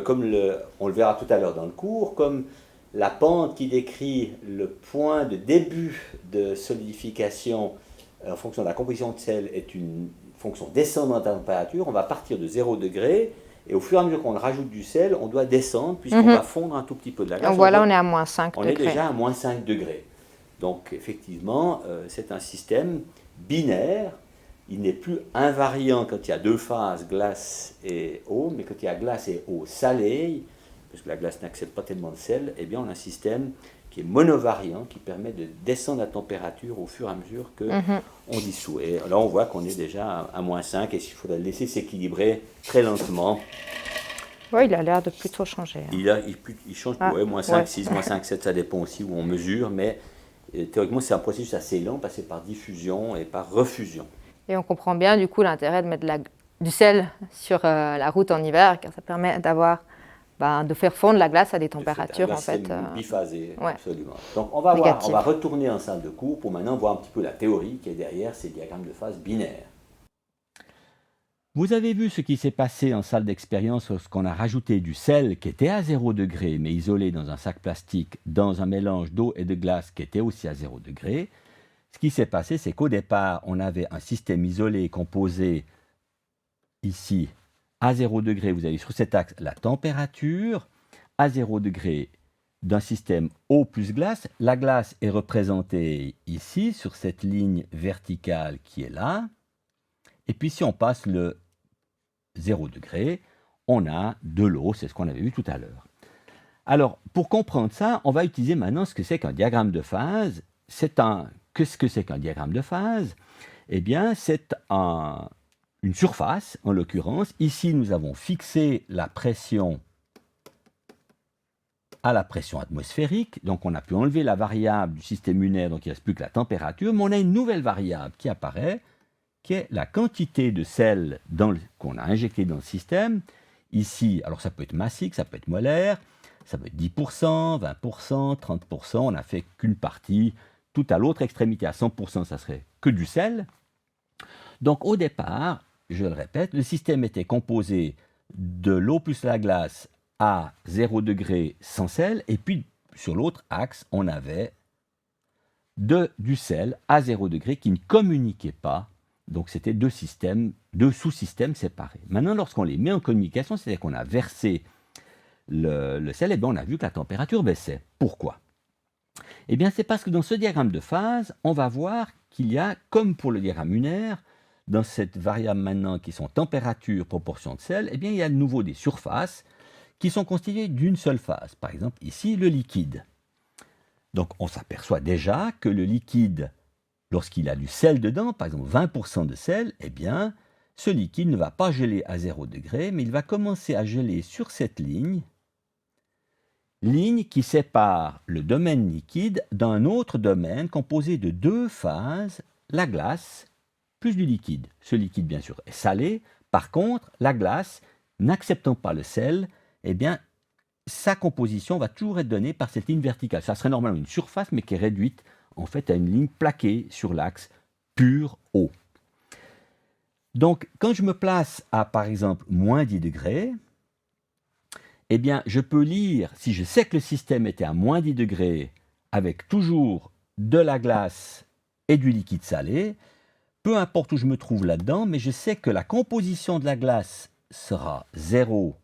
comme on le verra tout à l'heure dans le cours, comme la pente qui décrit le point de début de solidification en fonction de la composition de sel est une fonction descendante de la température. On va partir de 0 degré et au fur et à mesure qu'on rajoute du sel, on doit descendre puisqu'on va fondre un tout petit peu de la glace. Donc voilà, on est à moins 5 degrés. On est déjà à moins 5 degrés. Donc effectivement, c'est un système binaire. Il n'est plus invariant quand il y a deux phases, glace et eau, mais quand il y a glace et eau salée, parce que la glace n'accepte pas tellement de sel, eh bien on a un système qui est monovariant, qui permet de descendre la température au fur et à mesure qu'on dissout. Et là on voit qu'on est déjà à moins 5, et il faudra le laisser s'équilibrer très lentement. Oui, il a l'air de plutôt changer. Hein. Il change, moins 5, 6, moins 5, 7, ça dépend aussi où on mesure, mais théoriquement c'est un processus assez lent, passé par diffusion et par refusion. Et on comprend bien du coup l'intérêt de mettre du sel sur la route en hiver, car ça permet de faire fondre la glace à des températures en fait biphasée, absolument. Donc on va retourner en salle de cours pour maintenant voir un petit peu la théorie qui est derrière ces diagrammes de phase binaires. Vous avez vu ce qui s'est passé en salle d'expérience lorsqu'on a rajouté du sel qui était à 0 degré mais isolé dans un sac plastique dans un mélange d'eau et de glace qui était aussi à 0 degré. Ce qui s'est passé, c'est qu'au départ, on avait un système isolé composé ici à 0 degré. Vous avez sur cet axe la température à 0 degré d'un système eau plus glace. La glace est représentée ici sur cette ligne verticale qui est là. Et puis si on passe le 0 degré, on a de l'eau, c'est ce qu'on avait vu tout à l'heure. Alors, pour comprendre ça, on va utiliser maintenant ce que c'est qu'un diagramme de phase. Qu'est-ce que c'est qu'un diagramme de phase? Eh bien, c'est une surface, en l'occurrence. Ici, nous avons fixé la pression à la pression atmosphérique. Donc, on a pu enlever la variable du système lunaire, donc il ne reste plus que la température. Mais on a une nouvelle variable qui apparaît, qui est la quantité de sel qu'on a injecté dans le système. Ici, alors ça peut être massique, ça peut être molaire, ça peut être 10%, 20%, 30%. On n'a fait qu'une partie. Tout à l'autre extrémité, à 100%, ça serait que du sel. Donc au départ, je le répète, le système était composé de l'eau plus la glace à 0 degré sans sel, et puis sur l'autre axe, on avait du sel à 0 degré qui ne communiquait pas. Donc c'était deux sous-systèmes séparés. Maintenant, lorsqu'on les met en communication, c'est-à-dire qu'on a versé le sel, et bien on a vu que la température baissait. Pourquoi ? Eh bien, c'est parce que dans ce diagramme de phase, on va voir qu'il y a, comme pour le diagramme lunaire, dans cette variable maintenant qui sont température, proportion de sel, eh bien, il y a de nouveau des surfaces qui sont constituées d'une seule phase. Par exemple, ici, le liquide. Donc, on s'aperçoit déjà que le liquide, lorsqu'il a du sel dedans, par exemple 20% de sel, eh bien, ce liquide ne va pas geler à 0 degré, mais il va commencer à geler sur cette ligne qui sépare le domaine liquide d'un autre domaine composé de deux phases, la glace plus du liquide. Ce liquide, bien sûr, est salé. Par contre, la glace, n'acceptant pas le sel, eh bien, sa composition va toujours être donnée par cette ligne verticale. Ça serait normalement une surface, mais qui est réduite en fait à une ligne plaquée sur l'axe pur eau. Donc, quand je me place à, par exemple, moins 10 degrés, eh bien, je peux lire, si je sais que le système était à moins 10 degrés, avec toujours de la glace et du liquide salé, peu importe où je me trouve là-dedans, mais je sais que la composition de la glace sera 0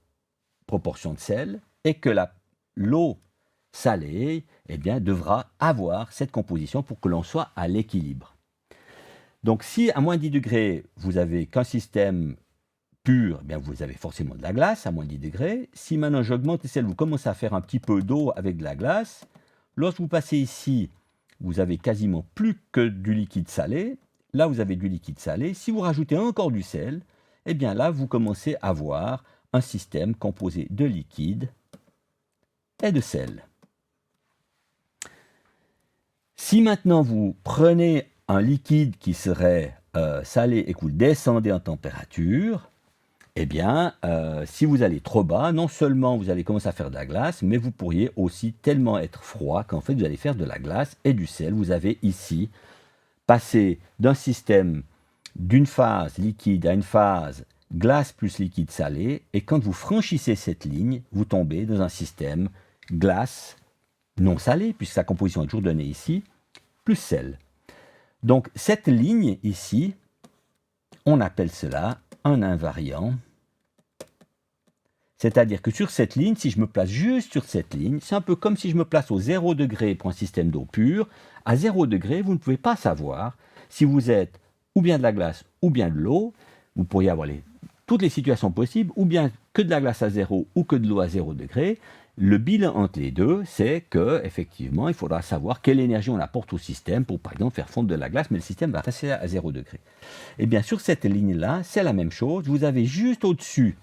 proportion de sel, et que l'eau salée eh bien, devra avoir cette composition pour que l'on soit à l'équilibre. Donc si à moins 10 degrés, vous n'avez qu'un système pur, eh bien, vous avez forcément de la glace à moins 10 degrés. Si maintenant j'augmente le sel, vous commencez à faire un petit peu d'eau avec de la glace. Lorsque vous passez ici, vous avez quasiment plus que du liquide salé. Là, vous avez du liquide salé. Si vous rajoutez encore du sel, eh bien là, vous commencez à avoir un système composé de liquide et de sel. Si maintenant vous prenez un liquide qui serait salé et que vous le descendez en température, eh bien, si vous allez trop bas, non seulement vous allez commencer à faire de la glace, mais vous pourriez aussi tellement être froid qu'en fait vous allez faire de la glace et du sel. Vous avez ici passé d'un système d'une phase liquide à une phase glace plus liquide salé, et quand vous franchissez cette ligne, vous tombez dans un système glace non salé, puisque sa composition est toujours donnée ici, plus sel. Donc cette ligne ici, on appelle cela un invariant. C'est-à-dire que sur cette ligne, si je me place juste sur cette ligne, c'est un peu comme si je me place au 0 degré pour un système d'eau pure. À 0 degré, vous ne pouvez pas savoir si vous êtes ou bien de la glace ou bien de l'eau. Vous pourriez avoir toutes les situations possibles, ou bien que de la glace à 0 ou que de l'eau à 0 degré. Le bilan entre les deux, c'est qu'effectivement, il faudra savoir quelle énergie on apporte au système pour, par exemple, faire fondre de la glace, mais le système va rester à 0 degré. Et bien, sur cette ligne-là, c'est la même chose. Vous avez juste au-dessus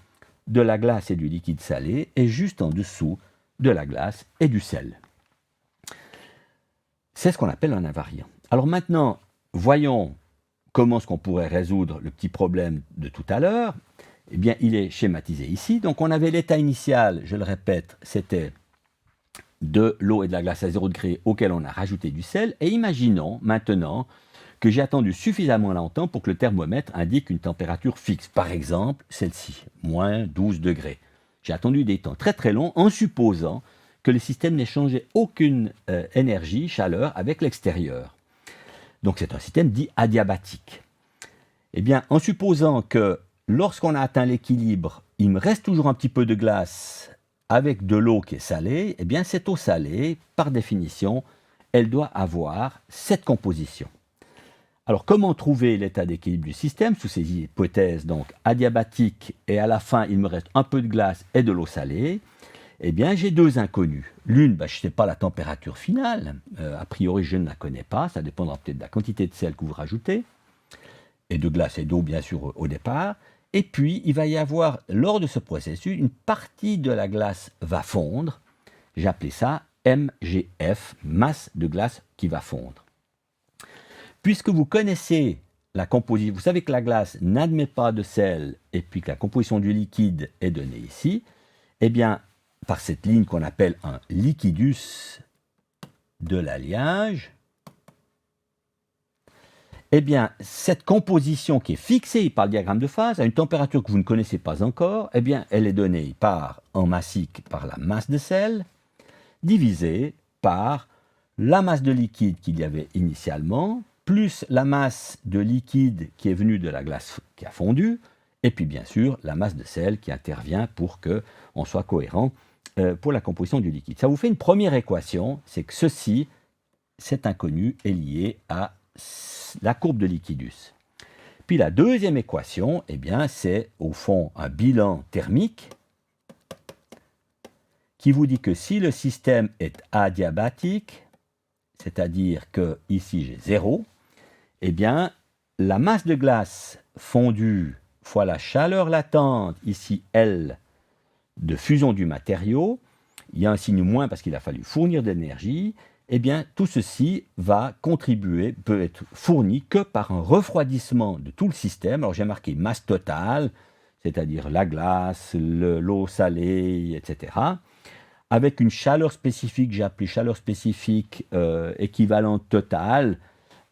de la glace et du liquide salé, et juste en dessous de la glace et du sel. C'est ce qu'on appelle un invariant. Alors maintenant, voyons comment est-ce qu'on pourrait résoudre le petit problème de tout à l'heure. Eh bien, il est schématisé ici. Donc, on avait l'état initial, je le répète, c'était de l'eau et de la glace à 0 degré auquel on a rajouté du sel. Et imaginons maintenant que j'ai attendu suffisamment longtemps pour que le thermomètre indique une température fixe. Par exemple, celle-ci, moins 12 degrés. J'ai attendu des temps très très longs en supposant que le système n'échangeait aucune énergie, chaleur avec l'extérieur. Donc, c'est un système dit adiabatique. Eh bien, en supposant que lorsqu'on a atteint l'équilibre, il me reste toujours un petit peu de glace avec de l'eau qui est salée, eh bien cette eau salée, par définition, elle doit avoir cette composition. Alors comment trouver l'état d'équilibre du système sous ces hypothèses donc adiabatiques et à la fin il me reste un peu de glace et de l'eau salée? Eh bien j'ai deux inconnues. L'une, je ne sais pas la température finale, a priori je ne la connais pas, ça dépendra peut-être de la quantité de sel que vous rajoutez, et de glace et d'eau bien sûr au départ. Et puis, il va y avoir, lors de ce processus, une partie de la glace va fondre. J'ai appelé ça MGF, masse de glace qui va fondre. Puisque vous connaissez la composition, vous savez que la glace n'admet pas de sel et puis que la composition du liquide est donnée ici, eh bien, par cette ligne qu'on appelle un liquidus de l'alliage, eh bien, cette composition qui est fixée par le diagramme de phase à une température que vous ne connaissez pas encore, eh bien, elle est donnée en massique par la masse de sel, divisée par la masse de liquide qu'il y avait initialement, plus la masse de liquide qui est venue de la glace qui a fondu, et puis bien sûr la masse de sel qui intervient pour qu'on soit cohérent pour la composition du liquide. Ça vous fait une première équation, c'est que ceci, cet inconnu, est lié à la courbe de liquidus. Puis la deuxième équation, eh bien, c'est au fond un bilan thermique qui vous dit que si le système est adiabatique, c'est-à-dire que ici j'ai 0, eh bien, la masse de glace fondue fois la chaleur latente, ici L, de fusion du matériau, il y a un signe moins parce qu'il a fallu fournir de l'énergie, eh bien, tout ceci va contribuer, peut être fourni que par un refroidissement de tout le système. Alors, j'ai marqué masse totale, c'est-à-dire la glace, l'eau salée, etc., avec une chaleur spécifique, j'ai appelé chaleur spécifique équivalente totale,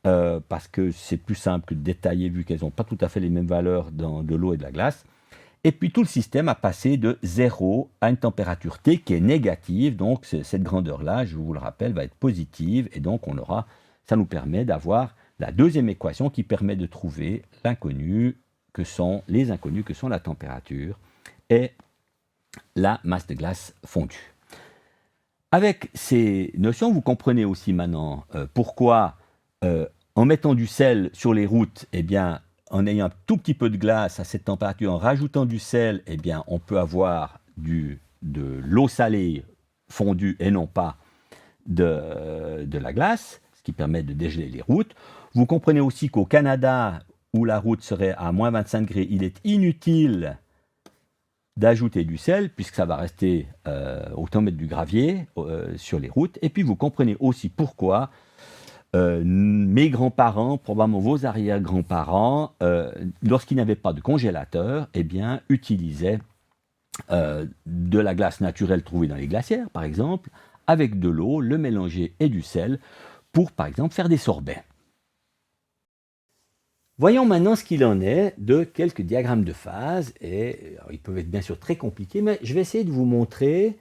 parce que c'est plus simple que de détailler vu qu'elles n'ont pas tout à fait les mêmes valeurs dans de l'eau et de la glace. Et puis tout le système a passé de 0 à une température T qui est négative, donc cette grandeur-là, je vous le rappelle, va être positive, et donc ça nous permet d'avoir la deuxième équation qui permet de trouver les inconnus que sont la température et la masse de glace fondue. Avec ces notions, vous comprenez aussi maintenant pourquoi, en mettant du sel sur les routes, eh bien, en ayant un tout petit peu de glace à cette température, en rajoutant du sel, eh bien, on peut avoir de l'eau salée fondue et non pas de la glace, ce qui permet de dégeler les routes. Vous comprenez aussi qu'au Canada, où la route serait à moins 25 degrés, il est inutile d'ajouter du sel, puisque ça va rester, autant mettre du gravier sur les routes. Et puis vous comprenez aussi pourquoi mes grands-parents, probablement vos arrière-grands-parents, lorsqu'ils n'avaient pas de congélateur, eh bien, utilisaient de la glace naturelle trouvée dans les glacières, par exemple, avec de l'eau, le mélanger et du sel, pour, par exemple, faire des sorbets. Voyons maintenant ce qu'il en est de quelques diagrammes de phase, et alors, ils peuvent être bien sûr très compliqués, mais je vais essayer de vous montrer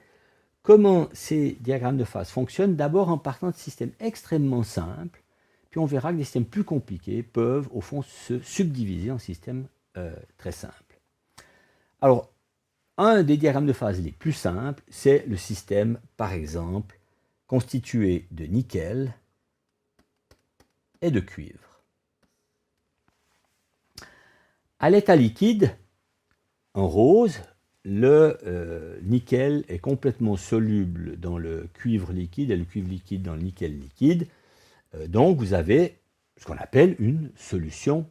comment ces diagrammes de phase fonctionnent, d'abord en partant de systèmes extrêmement simples, puis on verra que des systèmes plus compliqués peuvent au fond se subdiviser en systèmes très simples. Alors, un des diagrammes de phase les plus simples, c'est le système, par exemple, constitué de nickel et de cuivre. À l'état liquide, en rose, le nickel est complètement soluble dans le cuivre liquide et le cuivre liquide dans le nickel liquide. Donc vous avez ce qu'on appelle une solution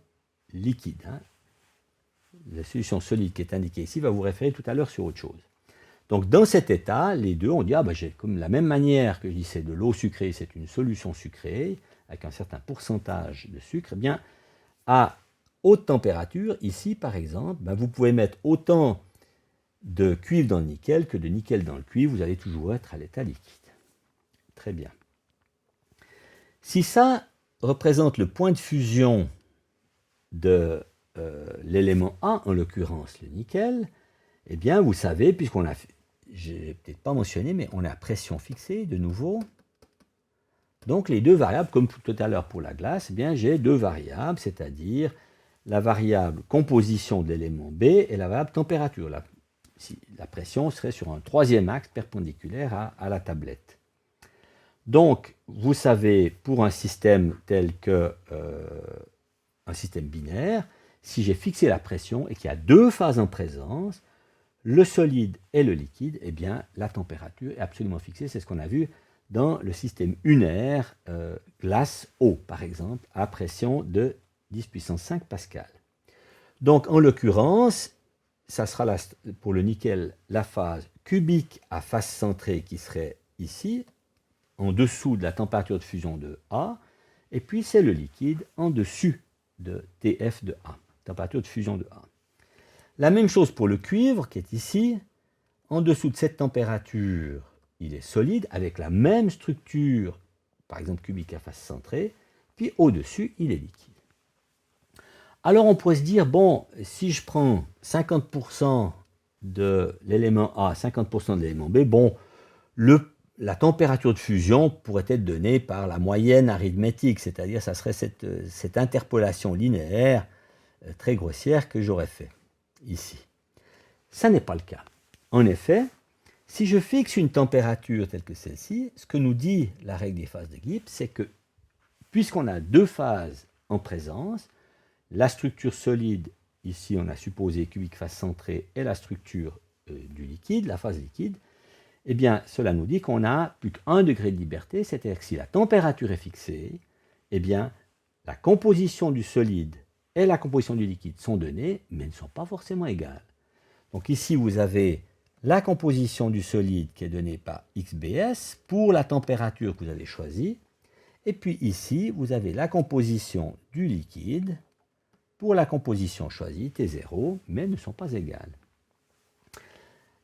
liquide. La solution solide qui est indiquée ici va vous référer tout à l'heure sur autre chose. Donc dans cet état, les deux, on dit, j'ai comme la même manière que je dis c'est de l'eau sucrée, c'est une solution sucrée, avec un certain pourcentage de sucre, eh bien, à haute température, ici par exemple, vous pouvez mettre autant de cuivre dans le nickel que de nickel dans le cuivre, vous allez toujours être à l'état liquide. Très bien. Si ça représente le point de fusion de l'élément A, en l'occurrence le nickel, eh bien vous savez, puisqu'on a, j'ai peut-être pas mentionné, mais on a pression fixée de nouveau. Donc les deux variables, comme tout à l'heure pour la glace, eh bien j'ai deux variables, c'est-à-dire la variable composition de l'élément B et la variable température. La pression serait sur un troisième axe perpendiculaire à la tablette. Donc, vous savez, pour un système tel que un système binaire, si j'ai fixé la pression et qu'il y a deux phases en présence, le solide et le liquide, eh bien, la température est absolument fixée. C'est ce qu'on a vu dans le système unaire glace-eau, par exemple, à pression de 10 puissance 5 pascal. Donc, en l'occurrence, ça sera pour le nickel la phase cubique à face centrée qui serait ici, en dessous de la température de fusion de A, et puis c'est le liquide en dessus de TF de A, température de fusion de A. La même chose pour le cuivre qui est ici, en dessous de cette température, il est solide avec la même structure, par exemple cubique à face centrée, puis au-dessus, il est liquide. Alors on pourrait se dire, bon, si je prends 50% de l'élément A, 50% de l'élément B, bon, la température de fusion pourrait être donnée par la moyenne arithmétique, c'est-à-dire ça serait cette interpolation linéaire très grossière que j'aurais fait ici. Ça n'est pas le cas. En effet, si je fixe une température telle que celle-ci, ce que nous dit la règle des phases de Gibbs, c'est que puisqu'on a deux phases en présence, la structure solide, ici on a supposé cubique face centrée, et la structure du liquide, la phase liquide, eh bien cela nous dit qu'on n'a plus qu'1 degré de liberté, c'est-à-dire que si la température est fixée, eh bien la composition du solide et la composition du liquide sont données, mais ne sont pas forcément égales. Donc ici vous avez la composition du solide qui est donnée par XBS pour la température que vous avez choisie, et puis ici vous avez la composition du liquide pour la composition choisie, T0, mais ne sont pas égales.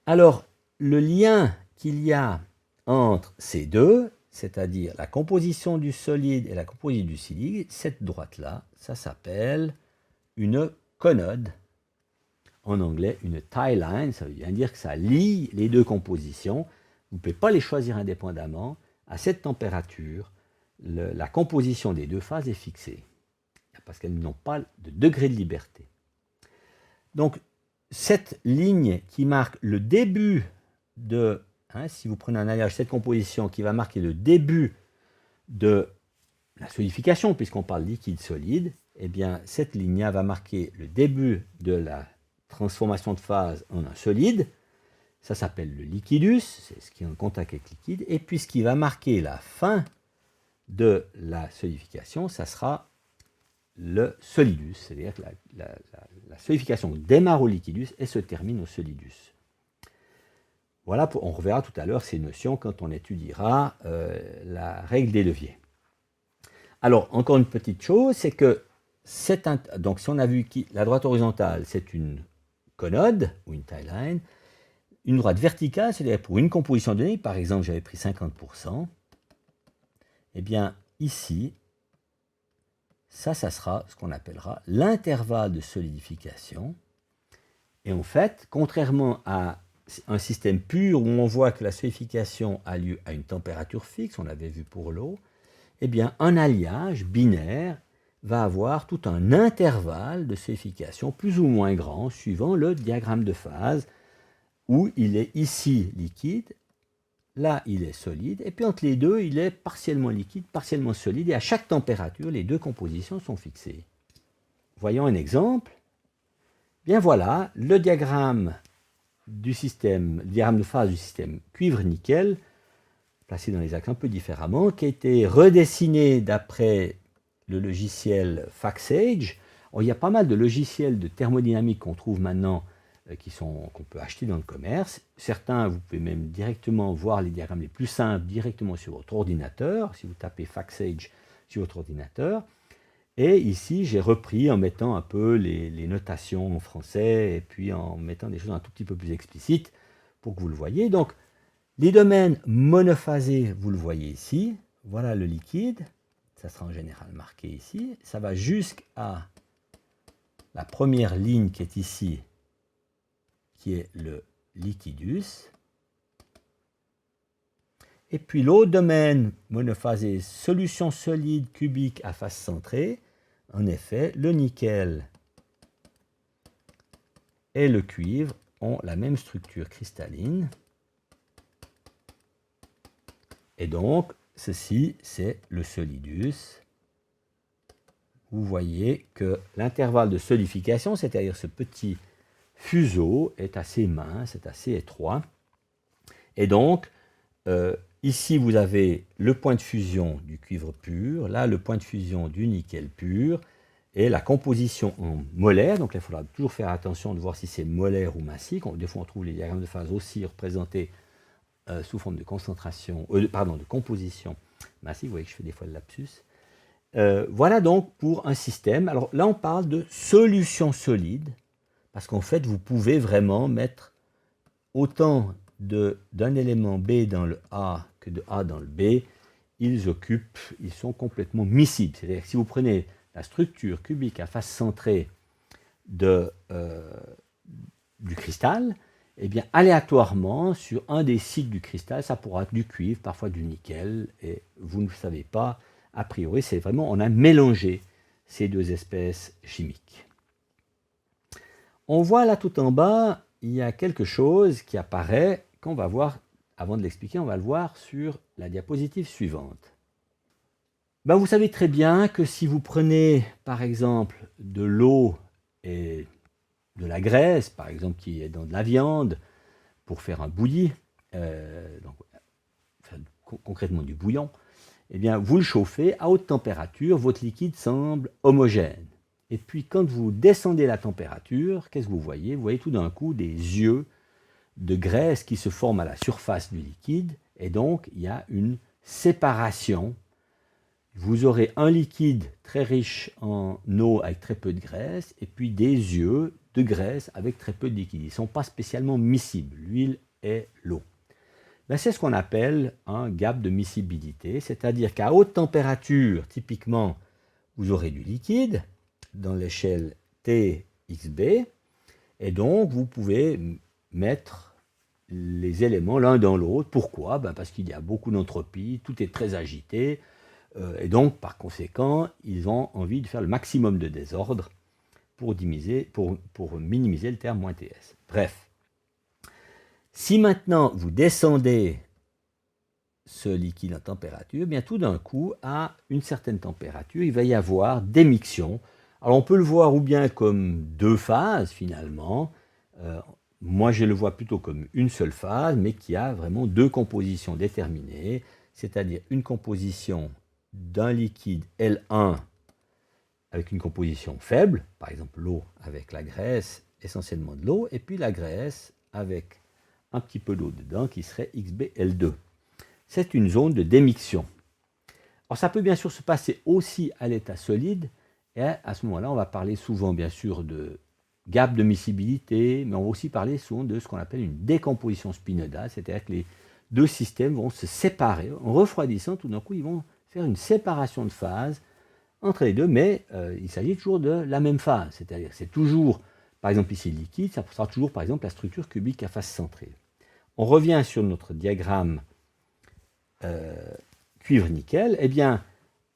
Alors, le lien qu'il y a entre ces deux, c'est-à-dire la composition du solide et la composition du solide, cette droite-là, ça s'appelle une conode. En anglais, une tie line, ça veut bien dire que ça lie les deux compositions. Vous ne pouvez pas les choisir indépendamment. À cette température, la composition des deux phases est fixée, parce qu'elles n'ont pas de degré de liberté. Donc, cette ligne qui marque le début de, si vous prenez un alliage, cette composition qui va marquer le début de la solidification, puisqu'on parle liquide-solide, eh bien, cette ligne va marquer le début de la transformation de phase en un solide. Ça s'appelle le liquidus, c'est ce qui est en contact avec liquide. Et puis, ce qui va marquer la fin de la solidification, ça sera le solidus, c'est-à-dire que la solidification démarre au liquidus et se termine au solidus. Voilà, on reverra tout à l'heure ces notions quand on étudiera la règle des leviers. Alors, encore une petite chose, c'est que donc si on a vu que la droite horizontale, c'est une conode ou une tie line, une droite verticale, c'est-à-dire pour une composition donnée, par exemple, j'avais pris 50%, eh bien, ici, ça sera ce qu'on appellera l'intervalle de solidification. Et en fait, contrairement à un système pur où on voit que la solidification a lieu à une température fixe, on l'avait vu pour l'eau, eh bien, un alliage binaire va avoir tout un intervalle de solidification plus ou moins grand suivant le diagramme de phase où il est ici liquide, là il est solide, et puis entre les deux il est partiellement liquide, partiellement solide, et à chaque température les deux compositions sont fixées. Voyons un exemple. Bien voilà, le diagramme du système, le diagramme de phase du système cuivre-nickel, placé dans les axes un peu différemment, qui a été redessiné d'après le logiciel FactSage. Il y a pas mal de logiciels de thermodynamique qu'on trouve maintenant qu'on peut acheter dans le commerce. Certains, vous pouvez même directement voir les diagrammes les plus simples directement sur votre ordinateur, si vous tapez FactSage sur votre ordinateur. Et ici, j'ai repris en mettant un peu les notations en français et puis en mettant des choses un tout petit peu plus explicites pour que vous le voyez. Donc, les domaines monophasés, vous le voyez ici. Voilà le liquide. Ça sera en général marqué ici. Ça va jusqu'à la première ligne qui est ici, qui est le liquidus. Et puis l'autre domaine monophasé, solution solide cubique à face centrée. En effet, le nickel et le cuivre ont la même structure cristalline. Et donc, ceci, c'est le solidus. Vous voyez que l'intervalle de solidification, c'est-à-dire ce petit fuseau, est assez mince, est assez étroit. Et donc, ici, vous avez le point de fusion du cuivre pur, là, le point de fusion du nickel pur, et la composition en molaire. Donc, là, il faudra toujours faire attention de voir si c'est molaire ou massique. Des fois, on trouve les diagrammes de phase aussi représentés sous forme de concentration, de composition massique. Vous voyez que je fais des fois le lapsus. Voilà donc pour un système. Alors là, on parle de solution solide, parce qu'en fait, vous pouvez vraiment mettre autant d'un élément B dans le A que de A dans le B. Ils sont complètement miscibles. C'est-à-dire que si vous prenez la structure cubique à face centrée du cristal, eh bien, aléatoirement, sur un des sites du cristal, ça pourra être du cuivre, parfois du nickel, et vous ne savez pas, a priori, c'est vraiment, on a mélangé ces deux espèces chimiques. On voit là tout en bas, il y a quelque chose qui apparaît, qu'on va voir, avant de l'expliquer, on va le voir sur la diapositive suivante. Ben, vous savez très bien que si vous prenez, par exemple, de l'eau et de la graisse, par exemple, qui est dans de la viande, pour faire un bouilli, concrètement du bouillon, eh bien, vous le chauffez à haute température, votre liquide semble homogène. Et puis, quand vous descendez la température, qu'est-ce que vous voyez? Vous voyez tout d'un coup des yeux de graisse qui se forment à la surface du liquide, et donc il y a une séparation vous aurez un liquide très riche en eau avec très peu de graisse, et puis des yeux de graisse avec très peu de liquide. Ils ne sont pas spécialement miscibles, l'huile et l'eau. Ben, c'est ce qu'on appelle un gap de miscibilité, c'est-à-dire qu'à haute température, typiquement, vous aurez du liquide dans l'échelle TXB, et donc vous pouvez mettre les éléments l'un dans l'autre. Pourquoi? Ben parce qu'il y a beaucoup d'entropie, tout est très agité, et donc par conséquent, ils ont envie de faire le maximum de désordre pour minimiser le terme -TS. Bref, si maintenant vous descendez ce liquide en température, bien tout d'un coup, à une certaine température, il va y avoir d'émission. Alors on peut le voir ou bien comme deux phases finalement. Moi je le vois plutôt comme une seule phase, mais qui a vraiment deux compositions déterminées, c'est-à-dire une composition d'un liquide L1 avec une composition faible, par exemple l'eau avec la graisse, essentiellement de l'eau, et puis la graisse avec un petit peu d'eau dedans qui serait XBL2. C'est une zone de démiction. Alors ça peut bien sûr se passer aussi à l'état solide, et à ce moment-là, on va parler souvent bien sûr de gap de miscibilité, mais on va aussi parler souvent de ce qu'on appelle une décomposition spinodale, c'est-à-dire que les deux systèmes vont se séparer. En refroidissant, tout d'un coup, ils vont faire une séparation de phase entre les deux, mais il s'agit toujours de la même phase, c'est-à-dire que c'est toujours, par exemple ici le liquide, ça sera toujours par exemple la structure cubique à face centrée. On revient sur notre diagramme cuivre-nickel, eh bien,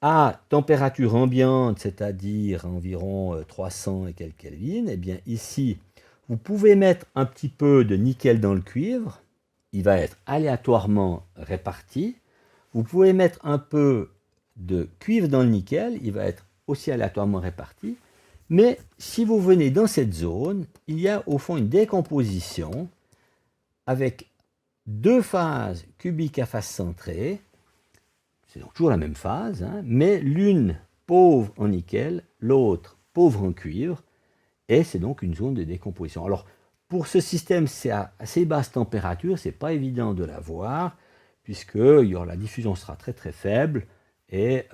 à température ambiante, c'est-à-dire environ 300 et quelques Kelvin, eh bien ici, vous pouvez mettre un petit peu de nickel dans le cuivre, il va être aléatoirement réparti. Vous pouvez mettre un peu de cuivre dans le nickel, il va être aussi aléatoirement réparti. Mais si vous venez dans cette zone, il y a au fond une décomposition avec deux phases cubiques à face centrée. C'est donc toujours la même phase, hein, mais l'une pauvre en nickel, l'autre pauvre en cuivre, et c'est donc une zone de décomposition. Alors, pour ce système, c'est à assez basse température, ce n'est pas évident de la voir, puisque la diffusion sera très très faible, et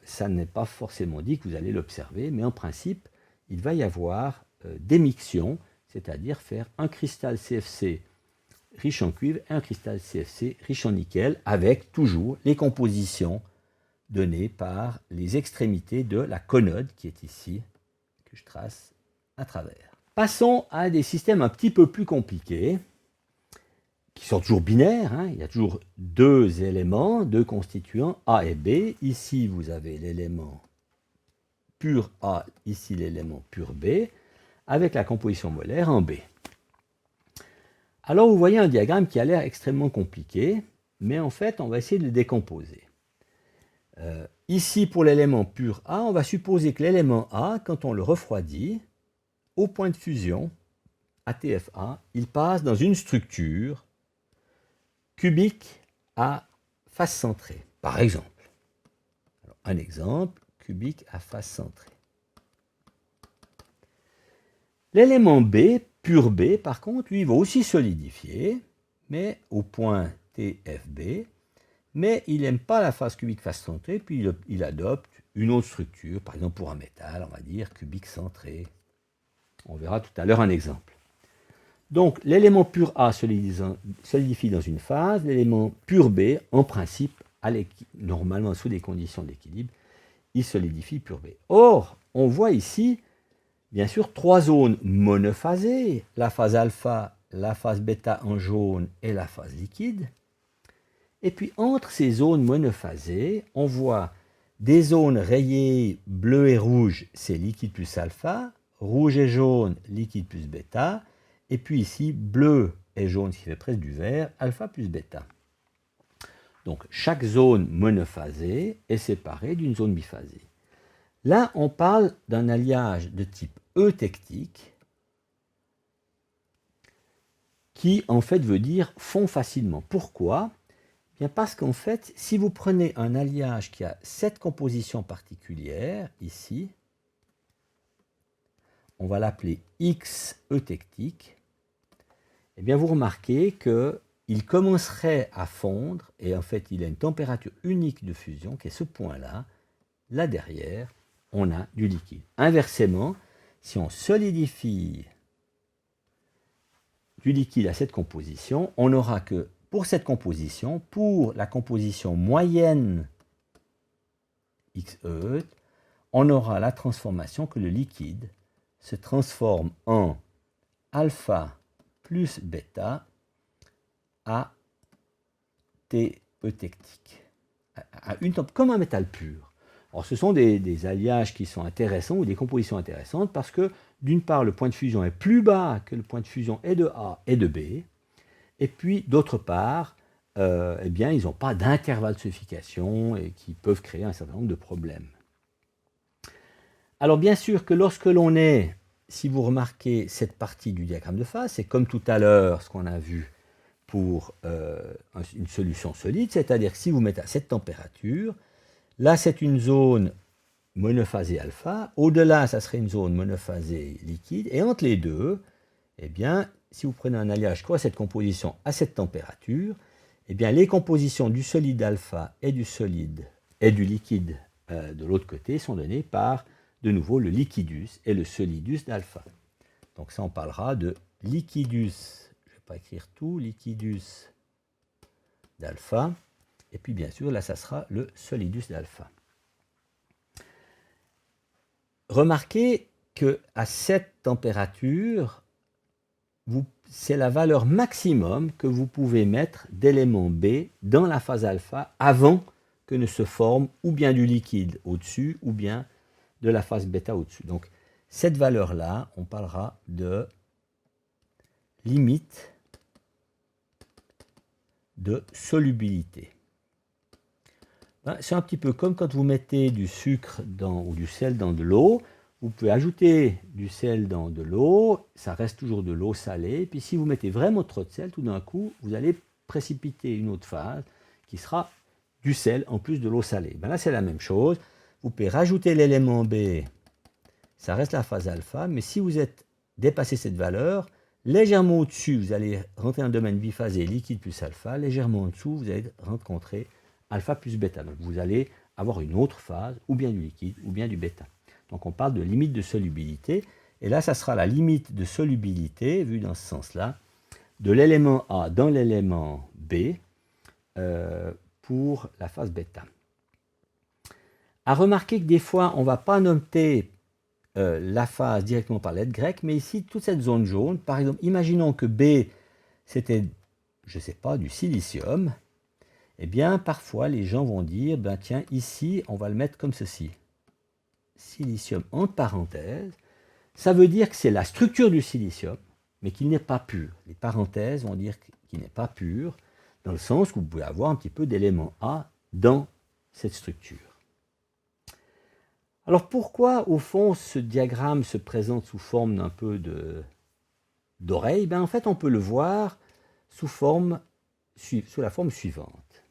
ça n'est pas forcément dit que vous allez l'observer, mais en principe, il va y avoir d'émiction, c'est-à-dire faire un cristal CFC riche en cuivre et un cristal CFC riche en nickel, avec toujours les compositions données par les extrémités de la conode qui est ici, que je trace à travers. Passons à des systèmes un petit peu plus compliqués, qui sont toujours binaires, hein. Il y a toujours deux éléments, deux constituants, A et B. Ici, vous avez l'élément pur A, ici l'élément pur B, avec la composition molaire en B. Alors vous voyez un diagramme qui a l'air extrêmement compliqué, mais en fait on va essayer de le décomposer. Ici pour l'élément pur A, on va supposer que l'élément A, quand on le refroidit, au point de fusion, ATFA, il passe dans une structure cubique à face centrée, par exemple. Alors, un exemple, cubique à face centrée. L'élément B, pur B, par contre, lui, va aussi solidifier, mais au point TFB, mais il n'aime pas la phase cubique face centrée, puis il adopte une autre structure, par exemple pour un métal, on va dire cubique centré. On verra tout à l'heure un exemple. Donc, l'élément pur A solidifie dans une phase, l'élément pur B, en principe, normalement sous des conditions d'équilibre, il solidifie pur B. Or, on voit ici, bien sûr, trois zones monophasées, la phase alpha, la phase bêta en jaune et la phase liquide. Et puis, entre ces zones monophasées, on voit des zones rayées bleu et rouge, c'est liquide plus alpha, rouge et jaune, liquide plus bêta, et puis ici, bleu et jaune, ce qui fait presque du vert, alpha plus bêta. Donc, chaque zone monophasée est séparée d'une zone biphasée. Là, on parle d'un alliage de type eutectique, qui en fait veut dire fond facilement. Pourquoi? Bien parce qu'en fait, si vous prenez un alliage qui a cette composition particulière, ici, on va l'appeler X eutectique, et bien vous remarquez qu'il commencerait à fondre, et en fait il a une température unique de fusion, qui est ce point-là, là derrière, on a du liquide. Inversement, si on solidifie du liquide à cette composition, on n'aura que pour cette composition, pour la composition moyenne XE, on aura la transformation que le liquide se transforme en alpha plus bêta à T eutectique, comme un métal pur. Alors, ce sont des alliages qui sont intéressants ou des compositions intéressantes parce que, d'une part, le point de fusion est plus bas que le point de fusion et de A et de B, et puis, d'autre part, eh bien, ils n'ont pas d'intervalle de solidification et qui peuvent créer un certain nombre de problèmes. Alors, bien sûr que lorsque l'on est, si vous remarquez cette partie du diagramme de phase, c'est comme tout à l'heure, ce qu'on a vu pour une solution solide, c'est-à-dire que si vous mettez à cette température, là, c'est une zone monophasée alpha. Au-delà, ça serait une zone monophasée liquide. Et entre les deux, eh bien, si vous prenez un alliage qui a cette composition à cette température, eh bien, les compositions du solide alpha et du solide et du liquide de l'autre côté sont données par, de nouveau, le liquidus et le solidus d'alpha. Donc ça, on parlera de liquidus, je ne vais pas écrire tout, liquidus d'alpha. Et puis, bien sûr, là, ça sera le solidus d'alpha. Remarquez qu'à cette température, c'est la valeur maximum que vous pouvez mettre d'élément B dans la phase alpha avant que ne se forme ou bien du liquide au-dessus ou bien de la phase bêta au-dessus. Donc, cette valeur-là, on parlera de limite de solubilité. C'est un petit peu comme quand vous mettez du sucre ou du sel dans de l'eau. Vous pouvez ajouter du sel dans de l'eau, ça reste toujours de l'eau salée. Puis si vous mettez vraiment trop de sel, tout d'un coup, vous allez précipiter une autre phase qui sera du sel en plus de l'eau salée. Là, c'est la même chose. Vous pouvez rajouter l'élément B, ça reste la phase alpha, mais si vous êtes dépassé cette valeur, légèrement au-dessus, vous allez rentrer dans un domaine biphasé, liquide plus alpha. Légèrement en dessous, vous allez rencontrer alpha plus bêta. Donc vous allez avoir une autre phase, ou bien du liquide, ou bien du bêta. Donc on parle de limite de solubilité. Et là, ça sera la limite de solubilité, vue dans ce sens-là, de l'élément A dans l'élément B pour la phase bêta. À remarquer que des fois, on ne va pas noter la phase directement par lettre grecque, mais ici, toute cette zone jaune, par exemple, imaginons que B, c'était, je ne sais pas, du silicium. Eh bien, parfois, les gens vont dire, ben tiens, ici, on va le mettre comme ceci. Silicium entre parenthèses, ça veut dire que c'est la structure du silicium, mais qu'il n'est pas pur. Les parenthèses vont dire qu'il n'est pas pur, dans le sens où vous pouvez avoir un petit peu d'élément A dans cette structure. Alors pourquoi, au fond, ce diagramme se présente sous forme d'un peu d'oreille? En fait, on peut le voir sous la forme suivante.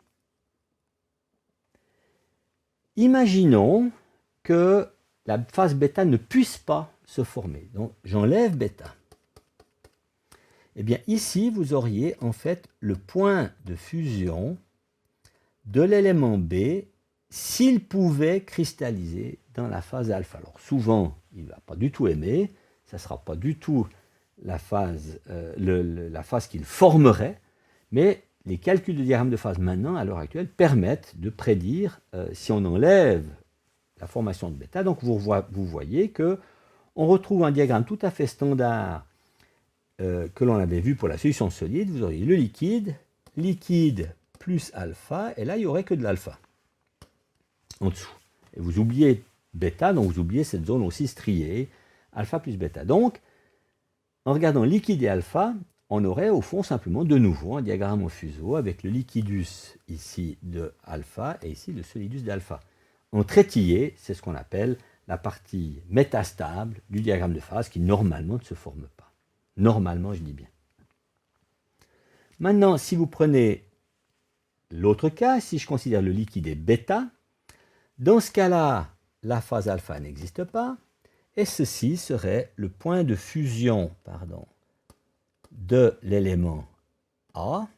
Imaginons que la phase bêta ne puisse pas se former. Donc, j'enlève bêta. Eh bien, ici, vous auriez en fait le point de fusion de l'élément B s'il pouvait cristalliser dans la phase alpha. Alors, souvent, il ne va pas du tout aimer. Ça ne sera pas du tout la phase qu'il formerait. Mais les calculs de diagramme de phase maintenant, à l'heure actuelle, permettent de prédire si on enlève la formation de bêta. Donc vous voyez que on retrouve un diagramme tout à fait standard que l'on avait vu pour la solution solide. Vous auriez le liquide plus alpha, et là il n'y aurait que de l'alpha en dessous. Et vous oubliez bêta, donc vous oubliez cette zone aussi striée, alpha plus bêta. Donc, en regardant liquide et alpha, on aurait au fond simplement de nouveau un diagramme au fuseau avec le liquidus ici de alpha et ici le solidus d'alpha. En trétillé, c'est ce qu'on appelle la partie métastable du diagramme de phase qui normalement ne se forme pas. Normalement, je dis bien. Maintenant, si vous prenez l'autre cas, si je considère le liquide est bêta, dans ce cas-là, la phase alpha n'existe pas, et ceci serait le point de fusion de l'élément A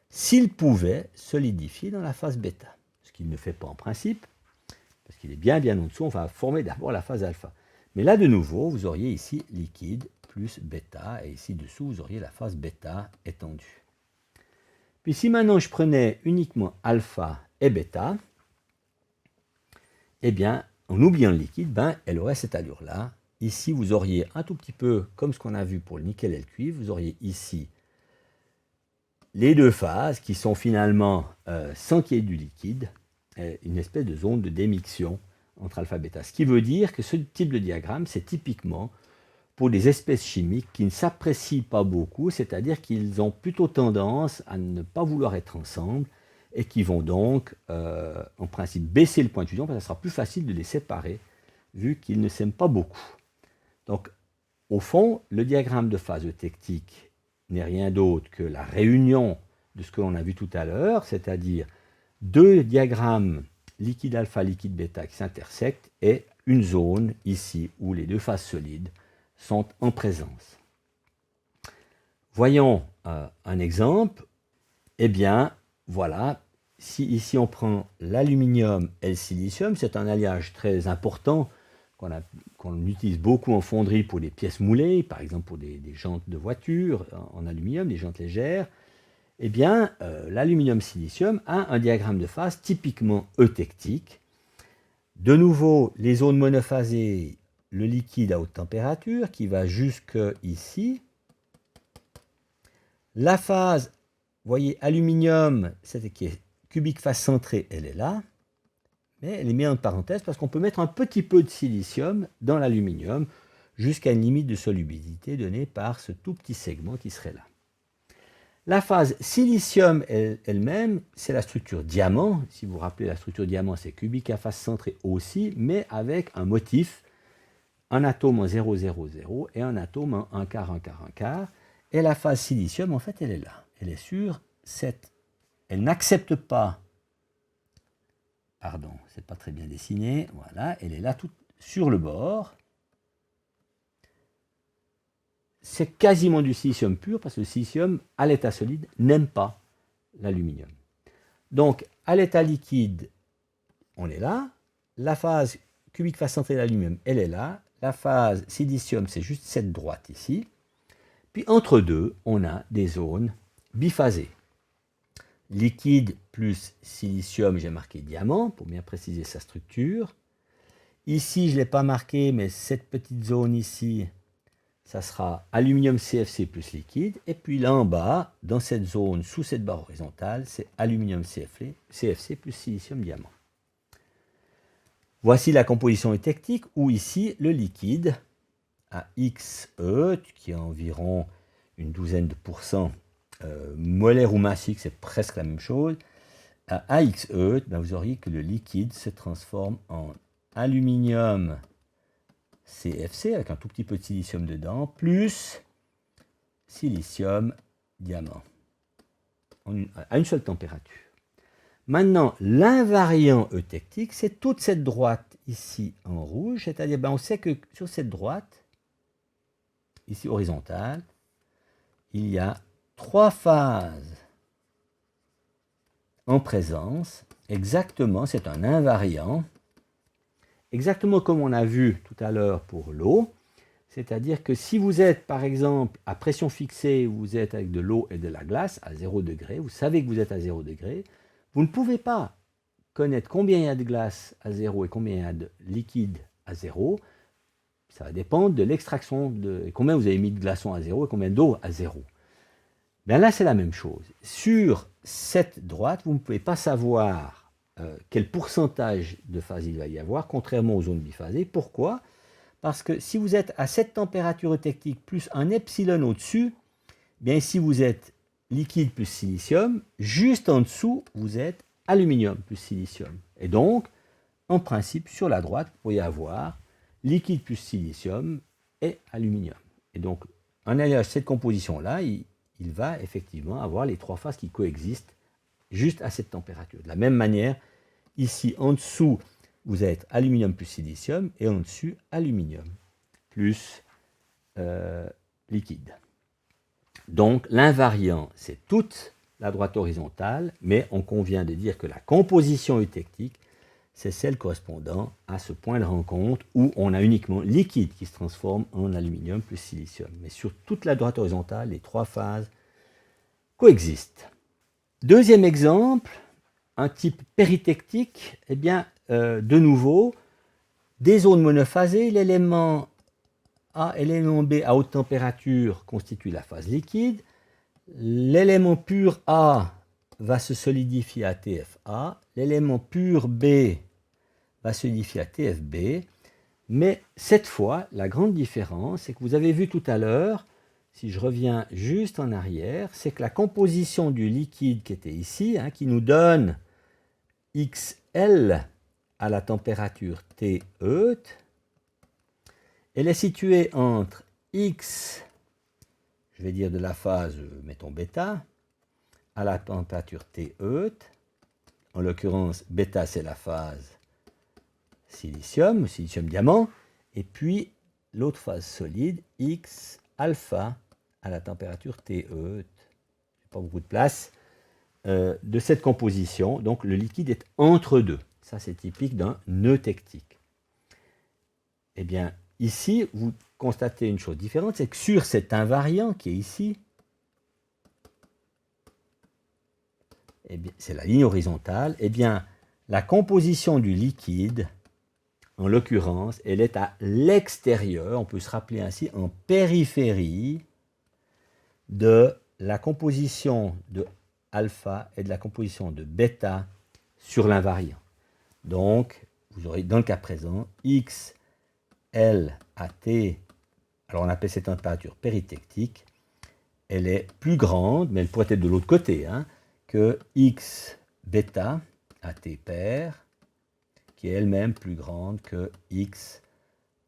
s'il pouvait solidifier dans la phase bêta, ce qu'il ne fait pas en principe, parce qu'il est bien en dessous, on va former d'abord la phase alpha. Mais là, de nouveau, vous auriez ici liquide plus bêta, et ici dessous, vous auriez la phase bêta étendue. Puis si maintenant je prenais uniquement alpha et bêta, eh bien, en oubliant le liquide, elle aurait cette allure-là. Ici, vous auriez un tout petit peu, comme ce qu'on a vu pour le nickel et le cuivre, vous auriez ici les deux phases qui sont finalement, sans qu'il y ait du liquide, une espèce de zone de démixion entre alpha et bêta. Ce qui veut dire que ce type de diagramme, c'est typiquement pour des espèces chimiques qui ne s'apprécient pas beaucoup, c'est-à-dire qu'ils ont plutôt tendance à ne pas vouloir être ensemble et qui vont donc, en principe, baisser le point de fusion parce que ça sera plus facile de les séparer vu qu'ils ne s'aiment pas beaucoup. Donc, au fond, le diagramme de phase eutectique n'est rien d'autre que la réunion de ce que l'on a vu tout à l'heure, c'est-à-dire deux diagrammes liquide alpha, liquide bêta qui s'intersectent et une zone ici où les deux phases solides sont en présence. Voyons un exemple. Eh bien, voilà, si ici on prend l'aluminium et le silicium, c'est un alliage très important qu'on utilise beaucoup en fonderie pour des pièces moulées, par exemple pour des jantes de voiture en aluminium, des jantes légères. Eh bien, l'aluminium-silicium a un diagramme de phase typiquement eutectique. De nouveau, les zones monophasées, le liquide à haute température qui va jusque ici. La phase, vous voyez, aluminium, c'est qui est cubique phase centrée, elle est là. Mais elle est mise en parenthèse parce qu'on peut mettre un petit peu de silicium dans l'aluminium jusqu'à une limite de solubilité donnée par ce tout petit segment qui serait là. La phase silicium elle-même, c'est la structure diamant. Si vous vous rappelez, la structure diamant, c'est cubique à phase centrée aussi, mais avec un motif, un atome en 0, 0, 0 et un atome en 1 quart, 1 quart, 1 quart. Et la phase silicium, en fait, elle est là. Elle est sur cette... Elle n'accepte pas... Pardon, c'est pas très bien dessiné. Voilà, elle est là tout sur le bord. C'est quasiment du silicium pur parce que le silicium, à l'état solide, n'aime pas l'aluminium. Donc, à l'état liquide, on est là. La phase cubique phase centrée de l'aluminium, elle est là. La phase silicium, c'est juste cette droite ici. Puis entre deux, on a des zones biphasées. Liquide plus silicium, j'ai marqué diamant pour bien préciser sa structure. Ici, je ne l'ai pas marqué, mais cette petite zone ici, ça sera aluminium CFC plus liquide. Et puis là en bas, dans cette zone, sous cette barre horizontale, c'est aluminium CFC plus silicium diamant. Voici la composition eutectique où ici, le liquide à XE, qui est environ une douzaine de pourcents molaire ou massique, c'est presque la même chose. À XE, vous auriez que le liquide se transforme en aluminium CFC avec un tout petit peu de silicium dedans, plus silicium diamant à une seule température. Maintenant, l'invariant eutectique, c'est toute cette droite ici en rouge, c'est-à-dire on sait que sur cette droite, ici horizontale, il y a trois phases en présence, exactement, c'est un invariant, exactement comme on a vu tout à l'heure pour l'eau, c'est-à-dire que si vous êtes par exemple à pression fixée, vous êtes avec de l'eau et de la glace à 0 degré, vous savez que vous êtes à 0 degré, vous ne pouvez pas connaître combien il y a de glace à 0 et combien il y a de liquide à 0, ça va dépendre de l'extraction, de combien vous avez mis de glaçons à 0 et combien d'eau à 0. Bien là, c'est la même chose. Sur cette droite, vous ne pouvez pas savoir quel pourcentage de phase il va y avoir, contrairement aux zones biphasées. Pourquoi? Parce que si vous êtes à cette température eutectique plus un epsilon au-dessus, bien ici vous êtes liquide plus silicium, juste en dessous, vous êtes aluminium plus silicium. Et donc, en principe, sur la droite, vous pourriez avoir liquide plus silicium et aluminium. Et donc, un alliage de cette composition-là, il va effectivement avoir les trois phases qui coexistent juste à cette température. De la même manière, ici en dessous, vous êtes aluminium plus silicium et en dessus, aluminium plus liquide. Donc l'invariant, c'est toute la droite horizontale, mais on convient de dire que la composition eutectique, c'est celle correspondant à ce point de rencontre où on a uniquement liquide qui se transforme en aluminium plus silicium. Mais sur toute la droite horizontale, les trois phases coexistent. Deuxième exemple, un type péritectique, eh bien, de nouveau, des zones monophasées, l'élément A et l'élément B à haute température constituent la phase liquide. L'élément pur A va se solidifier à TFA, l'élément pur B va se solidifier à TFB, mais cette fois, la grande différence, c'est que vous avez vu tout à l'heure, si je reviens juste en arrière, c'est que la composition du liquide qui était ici, qui nous donne XL à la température TE, elle est située entre X, je vais dire de la phase, mettons bêta, à la température TE, en l'occurrence bêta c'est la phase silicium, silicium-diamant, et puis l'autre phase solide, X alpha à la température TE, pas beaucoup de place, de cette composition, donc le liquide est entre deux. Ça c'est typique d'un eutectique. Eh bien, ici, vous constatez une chose différente, c'est que sur cet invariant qui est ici, eh bien, c'est la ligne horizontale, eh bien, la composition du liquide, en l'occurrence, elle est à l'extérieur, on peut se rappeler ainsi, en périphérie de la composition de alpha et de la composition de bêta sur l'invariant. Donc, vous aurez dans le cas présent, X, L à T, alors on appelle cette température péritectique, elle est plus grande, mais elle pourrait être de l'autre côté, que X bêta à T pair, qui est elle-même plus grande que X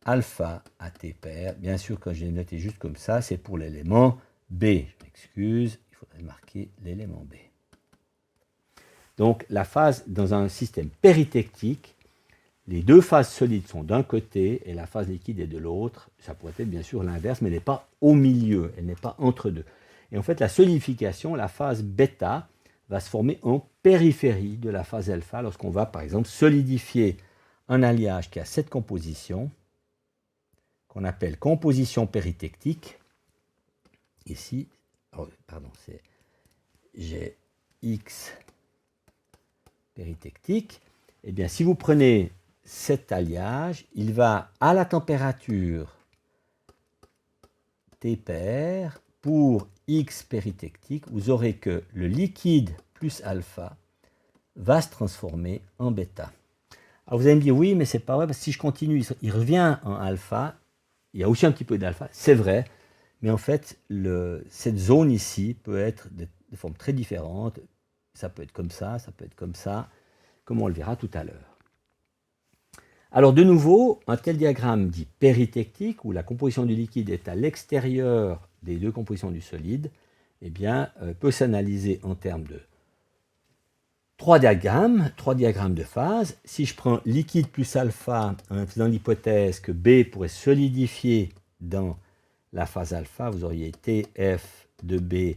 alpha à T pair. Bien sûr, quand j'ai noté juste comme ça, c'est pour l'élément B. Je m'excuse, il faudrait marquer l'élément B. Donc, la phase dans un système péritectique, les deux phases solides sont d'un côté et la phase liquide est de l'autre. Ça pourrait être bien sûr l'inverse, mais elle n'est pas au milieu, elle n'est pas entre deux. Et en fait, la solidification, la phase bêta, va se former en périphérie de la phase alpha lorsqu'on va, par exemple, solidifier un alliage qui a cette composition, qu'on appelle composition péritectique. Ici, j'ai X péritectique. Eh bien, si vous prenez cet alliage, il va à la température T pair pour X péritectique, vous aurez que le liquide plus alpha va se transformer en bêta. Alors vous allez me dire, oui, mais c'est pas vrai, parce que si je continue, il revient en alpha, il y a aussi un petit peu d'alpha, c'est vrai, mais en fait, cette zone ici peut être de formes très différentes, ça peut être comme ça peut être comme ça, comme on le verra tout à l'heure. Alors de nouveau, un tel diagramme dit péritectique, où la composition du liquide est à l'extérieur des deux compositions du solide, eh bien, peut s'analyser en termes de trois diagrammes de phase. Si je prends liquide plus alpha en faisant l'hypothèse que B pourrait solidifier dans la phase alpha, vous auriez TF de B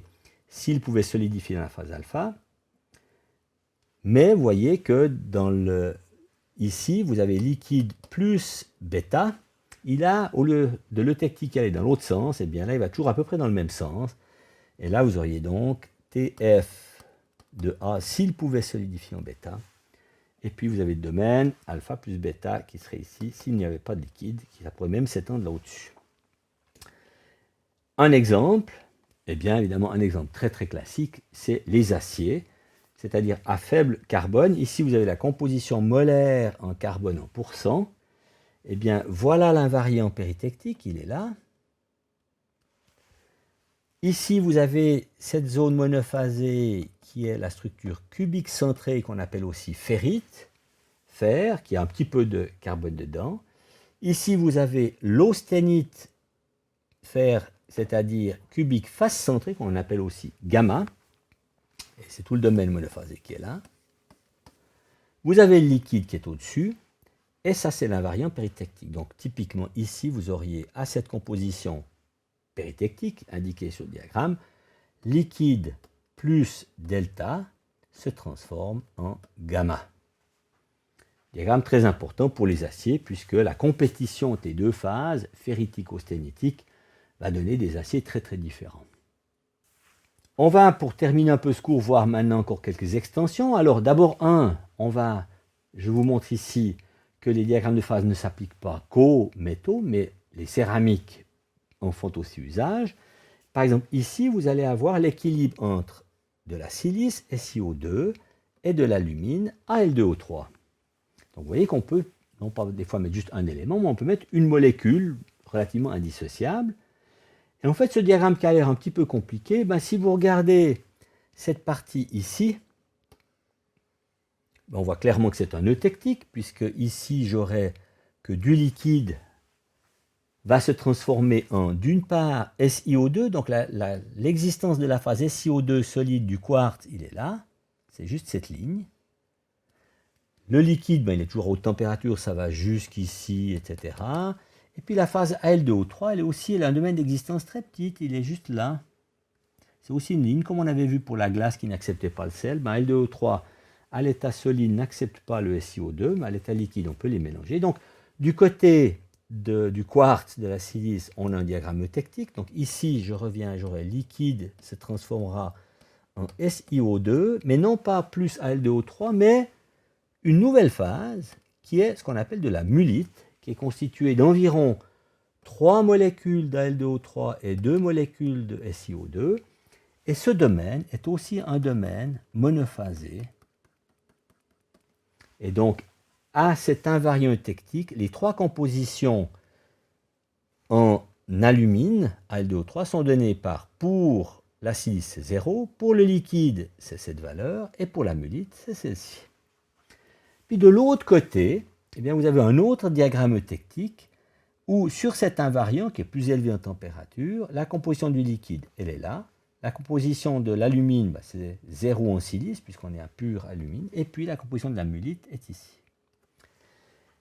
s'il pouvait solidifier dans la phase alpha. Mais vous voyez que ici, vous avez liquide plus bêta. Il a, au lieu de l'eutectique aller dans l'autre sens, et bien là, il va toujours à peu près dans le même sens. Et là, vous auriez donc TF de A s'il pouvait solidifier en bêta. Et puis, vous avez le domaine alpha plus bêta qui serait ici s'il n'y avait pas de liquide, qui pourrait même s'étendre là au-dessus. Un exemple, eh bien évidemment, un exemple très très classique, c'est les aciers, c'est-à-dire à faible carbone. Ici, vous avez la composition molaire en carbone en pourcent. Eh bien, voilà l'invariant péritectique, il est là. Ici, vous avez cette zone monophasée qui est la structure cubique centrée qu'on appelle aussi ferrite, fer, qui a un petit peu de carbone dedans. Ici, vous avez l'austénite, fer, c'est-à-dire cubique face centrée, qu'on appelle aussi gamma. Et c'est tout le domaine monophasé qui est là. Vous avez le liquide qui est au-dessus. Et ça, c'est l'invariant péritectique. Donc, typiquement, ici, vous auriez à cette composition péritectique, indiquée sur le diagramme, liquide plus delta se transforme en gamma. Diagramme très important pour les aciers, puisque la compétition des deux phases, ferritico-sténitique, va donner des aciers très très différents. On va, pour terminer un peu ce cours, voir maintenant encore quelques extensions. Alors d'abord, je vous montre ici que les diagrammes de phase ne s'appliquent pas qu'aux métaux, mais les céramiques en font aussi usage. Par exemple, ici, vous allez avoir l'équilibre entre de la silice, SiO2, et de l'alumine, Al2O3. Donc vous voyez qu'on peut, non pas des fois mettre juste un élément, mais on peut mettre une molécule relativement indissociable. Et en fait, ce diagramme qui a l'air un petit peu compliqué, si vous regardez cette partie ici, on voit clairement que c'est un eutectique, puisque ici, j'aurai que du liquide va se transformer en, d'une part, SiO2, donc l'existence de la phase SiO2 solide du quartz, il est là, c'est juste cette ligne. Le liquide, il est toujours à haute température, ça va jusqu'ici, etc. Et puis la phase Al2O3, elle a un domaine d'existence très petit, il est juste là. C'est aussi une ligne, comme on avait vu pour la glace qui n'acceptait pas le sel. Al2O3, à l'état solide, n'accepte pas le SiO2, mais à l'état liquide, on peut les mélanger. Donc, du côté du quartz, de la silice, on a un diagramme eutectique. Donc ici, je reviens, j'aurai liquide se transformera en SiO2, mais non pas plus Al2O3, mais une nouvelle phase qui est ce qu'on appelle de la mullite, qui est constituée d'environ 3 molécules d'Al2O3 et 2 molécules de SiO2. Et ce domaine est aussi un domaine monophasé. Et donc, à cet invariant eutectique, les 3 compositions en alumine, Al2O3, sont données par, pour la silice, c'est 0, pour le liquide, c'est cette valeur, et pour la mullite, c'est celle-ci. Puis de l'autre côté, vous avez un autre diagramme eutectique où sur cet invariant qui est plus élevé en température, la composition du liquide, elle est là. La composition de l'alumine, c'est 0 en silice, puisqu'on est à pur alumine. Et puis la composition de la mullite est ici.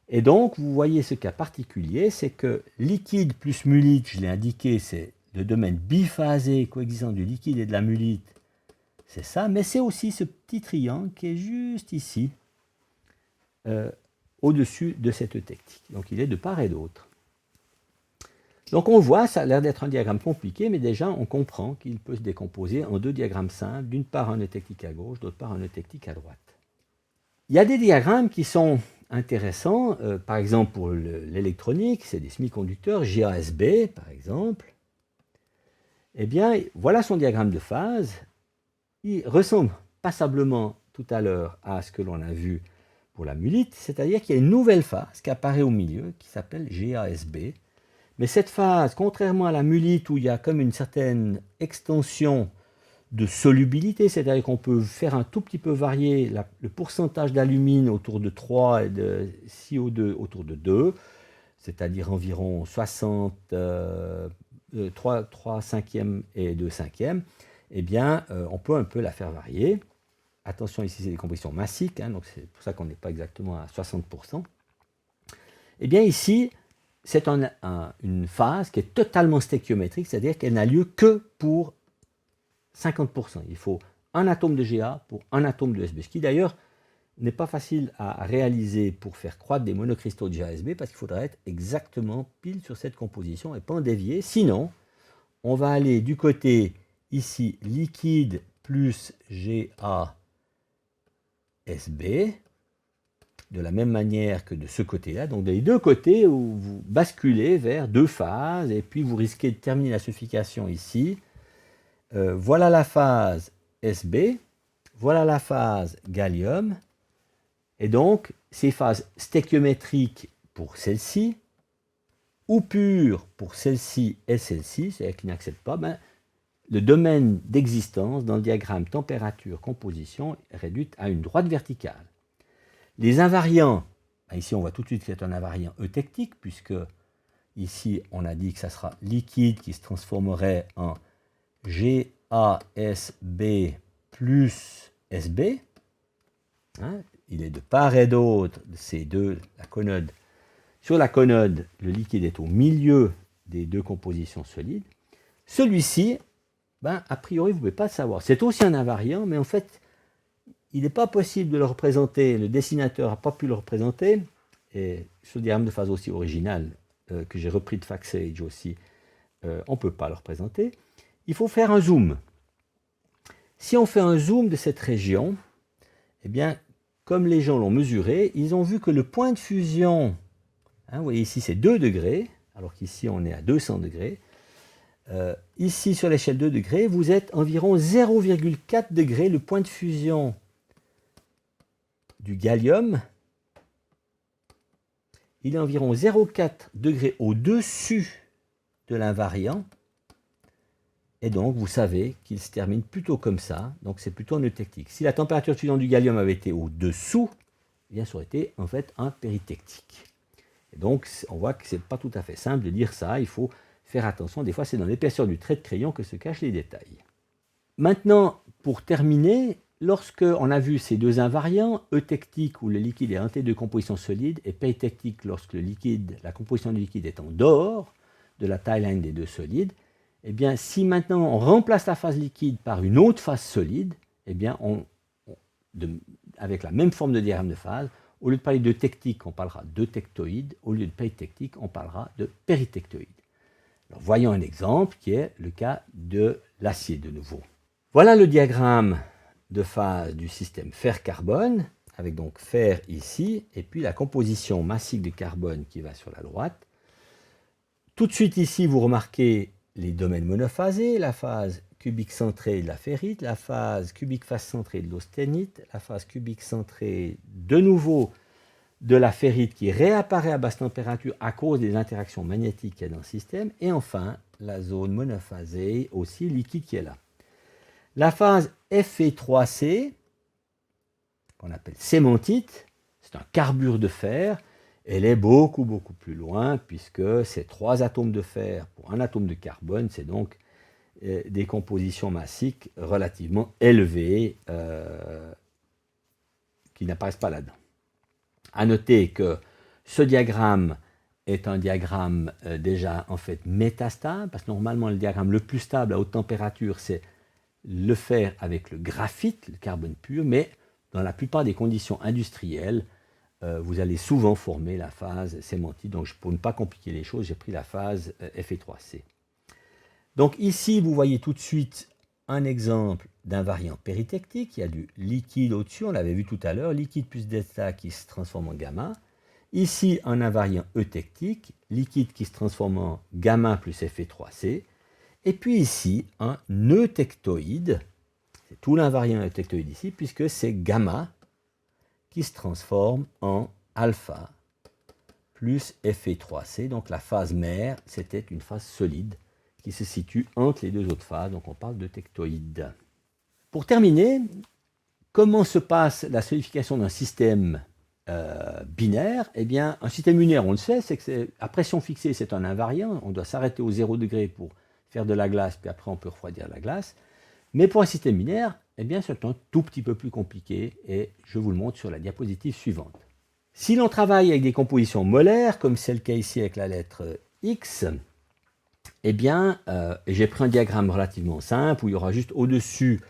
Et donc, vous voyez ce cas particulier, c'est que liquide plus mullite, je l'ai indiqué, c'est le domaine biphasé coexistant du liquide et de la mullite. C'est ça, mais c'est aussi ce petit triangle qui est juste ici, au-dessus de cette eutectique. Donc il est de part et d'autre. Donc on voit, ça a l'air d'être un diagramme compliqué, mais déjà on comprend qu'il peut se décomposer en 2 diagrammes simples, d'une part un eutectique à gauche, d'autre part un eutectique à droite. Il y a des diagrammes qui sont intéressants, par exemple pour l'électronique, c'est des semi-conducteurs, GASB par exemple. Eh bien, voilà son diagramme de phase. Il ressemble passablement tout à l'heure à ce que l'on a vu pour la mullite, c'est-à-dire qu'il y a une nouvelle phase qui apparaît au milieu, qui s'appelle GASB. Mais cette phase, contrairement à la mullite où il y a comme une certaine extension de solubilité, c'est-à-dire qu'on peut faire un tout petit peu varier le pourcentage d'alumine autour de 3 et de SiO2 autour de 2, c'est-à-dire environ 60, 3 cinquièmes et 2 cinquièmes, eh bien, on peut un peu la faire varier. Attention, ici, c'est des compositions massiques, donc c'est pour ça qu'on n'est pas exactement à 60%. Eh bien, ici, c'est une phase qui est totalement stéchiométrique, c'est-à-dire qu'elle n'a lieu que pour 50%. Il faut un atome de Ga pour un atome de Sb, ce qui d'ailleurs n'est pas facile à réaliser pour faire croître des monocristaux de GASB, parce qu'il faudrait être exactement pile sur cette composition et pas en dévier. Sinon, on va aller du côté ici liquide plus GaSb, de la même manière que de ce côté-là. Donc des deux côtés où vous basculez vers 2 phases et puis vous risquez de terminer la sulfication ici. Voilà la phase Sb, voilà la phase gallium. Et donc ces phases stéchiométriques pour celle-ci ou pures pour celle-ci et celle-ci, c'est-à-dire qui n'acceptent pas, le domaine d'existence dans le diagramme température-composition est réduit à une droite verticale. Les invariants, ici on voit tout de suite que c'est un invariant eutectique, puisque ici on a dit que ça sera liquide qui se transformerait en GaSb plus Sb. Il est de part et d'autre de ces deux, la conode. Sur la conode, le liquide est au milieu des 2 compositions solides. Celui-ci, a priori, vous ne pouvez pas le savoir. C'est aussi un invariant, mais en fait, il n'est pas possible de le représenter, le dessinateur n'a pas pu le représenter, et ce diagramme de phase aussi original que j'ai repris de FactSage aussi, on ne peut pas le représenter. Il faut faire un zoom. Si on fait un zoom de cette région, eh bien, comme les gens l'ont mesuré, ils ont vu que le point de fusion, hein, vous voyez ici c'est 2 degrés, alors qu'ici on est à 200 degrés. Ici sur l'échelle 2 degrés, vous êtes environ 0,4 degrés, le point de fusion du gallium, il est environ 0,4 degrés au-dessus de l'invariant, et donc vous savez qu'il se termine plutôt comme ça, donc c'est plutôt un eutectique. Si la température de fusion du gallium avait été au-dessous, eh bien ça aurait été en fait un péritectique. Et donc on voit que ce n'est pas tout à fait simple de dire ça, il faut faire attention, des fois c'est dans l'épaisseur du trait de crayon que se cachent les détails. Maintenant, pour terminer, lorsque on a vu ces deux invariants, eutectique où le liquide est hanté de composition solide et péritectique lorsque la composition du liquide est en dehors de la tie-line des deux solides, eh bien si maintenant on remplace la phase liquide par une autre phase solide, eh bien avec la même forme de diagramme de phase, au lieu de parler d'eutectique, on parlera d'eutectoïde, au lieu de péritectique, on parlera de péritectoïde. Alors, voyons un exemple qui est le cas de l'acier de nouveau. Voilà le diagramme de phase du système fer-carbone, avec donc fer ici, et puis la composition massique de carbone qui va sur la droite. Tout de suite ici, vous remarquez les domaines monophasés, la phase cubique centrée de la ferrite, la phase cubique face centrée de l'austénite, la phase cubique centrée de nouveau de la ferrite qui réapparaît à basse température à cause des interactions magnétiques qu'il y a dans le système, et enfin la zone monophasée aussi liquide qui est là. La phase Fe3C, qu'on appelle cémentite, c'est un carbure de fer, elle est beaucoup plus loin puisque c'est 3 atomes de fer pour un atome de carbone, c'est donc des compositions massiques relativement élevées qui n'apparaissent pas là-dedans. À noter que ce diagramme est un diagramme déjà en fait métastable, parce que normalement le diagramme le plus stable à haute température c'est le fer avec le graphite, le carbone pur, mais dans la plupart des conditions industrielles, vous allez souvent former la phase cémentite. Donc pour ne pas compliquer les choses, j'ai pris la phase Fe3C. Donc ici, vous voyez tout de suite un exemple d'invariant péritectique. Il y a du liquide au-dessus, on l'avait vu tout à l'heure, liquide plus delta qui se transforme en gamma. Ici, un invariant eutectique, liquide qui se transforme en gamma plus Fe3C. Et puis ici, un eutectoïde, c'est tout l'invariant eutectoïde ici, puisque c'est gamma qui se transforme en alpha plus Fe3C. Donc la phase mère, c'était une phase solide qui se situe entre les deux autres phases, donc on parle d'eutectoïde. Pour terminer, comment se passe la solidification d'un système binaire? Eh bien, un système binaire, on le sait, c'est que à pression fixée, c'est un invariant, on doit s'arrêter au 0 degré pour faire de la glace, puis après on peut refroidir la glace. Mais pour un système binaire, eh bien, c'est un tout petit peu plus compliqué, et je vous le montre sur la diapositive suivante. Si l'on travaille avec des compositions molaires, comme c'est le cas ici avec la lettre X, eh bien, j'ai pris un diagramme relativement simple, où il y aura juste au-dessus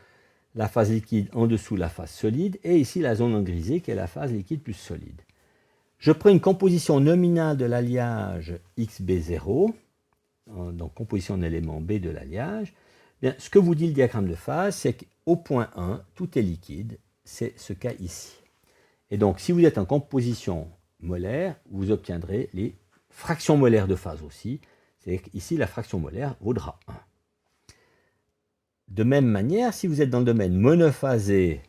la phase liquide, en dessous la phase solide, et ici la zone en grisé qui est la phase liquide plus solide. Je prends une composition nominale de l'alliage XB0, donc composition d'éléments B de l'alliage. Bien, ce que vous dit le diagramme de phase, c'est qu'au point 1, tout est liquide, c'est ce cas ici. Et donc, si vous êtes en composition molaire, vous obtiendrez les fractions molaires de phase aussi, c'est-à-dire qu'ici, la fraction molaire vaudra 1. De même manière, si vous êtes dans le domaine monophasé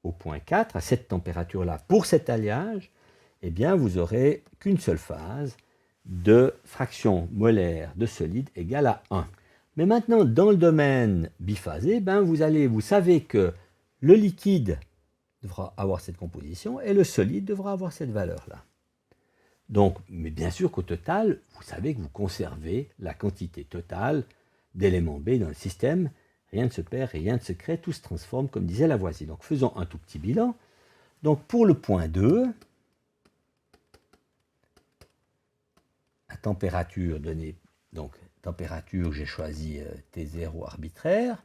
au point 4, à cette température-là, pour cet alliage, eh bien, vous n'aurez qu'une seule phase de fraction molaire de solide égale à 1. Mais maintenant, dans le domaine biphasé, ben, vous savez que le liquide devra avoir cette composition et le solide devra avoir cette valeur-là. Donc, mais bien sûr qu'au total, vous savez que vous conservez la quantité totale d'éléments B dans le système. Rien ne se perd, rien ne se crée, tout se transforme, comme disait Lavoisier. Donc, faisons un tout petit bilan. Donc, pour le point 2, à température donnée, donc température, j'ai choisi T0 arbitraire,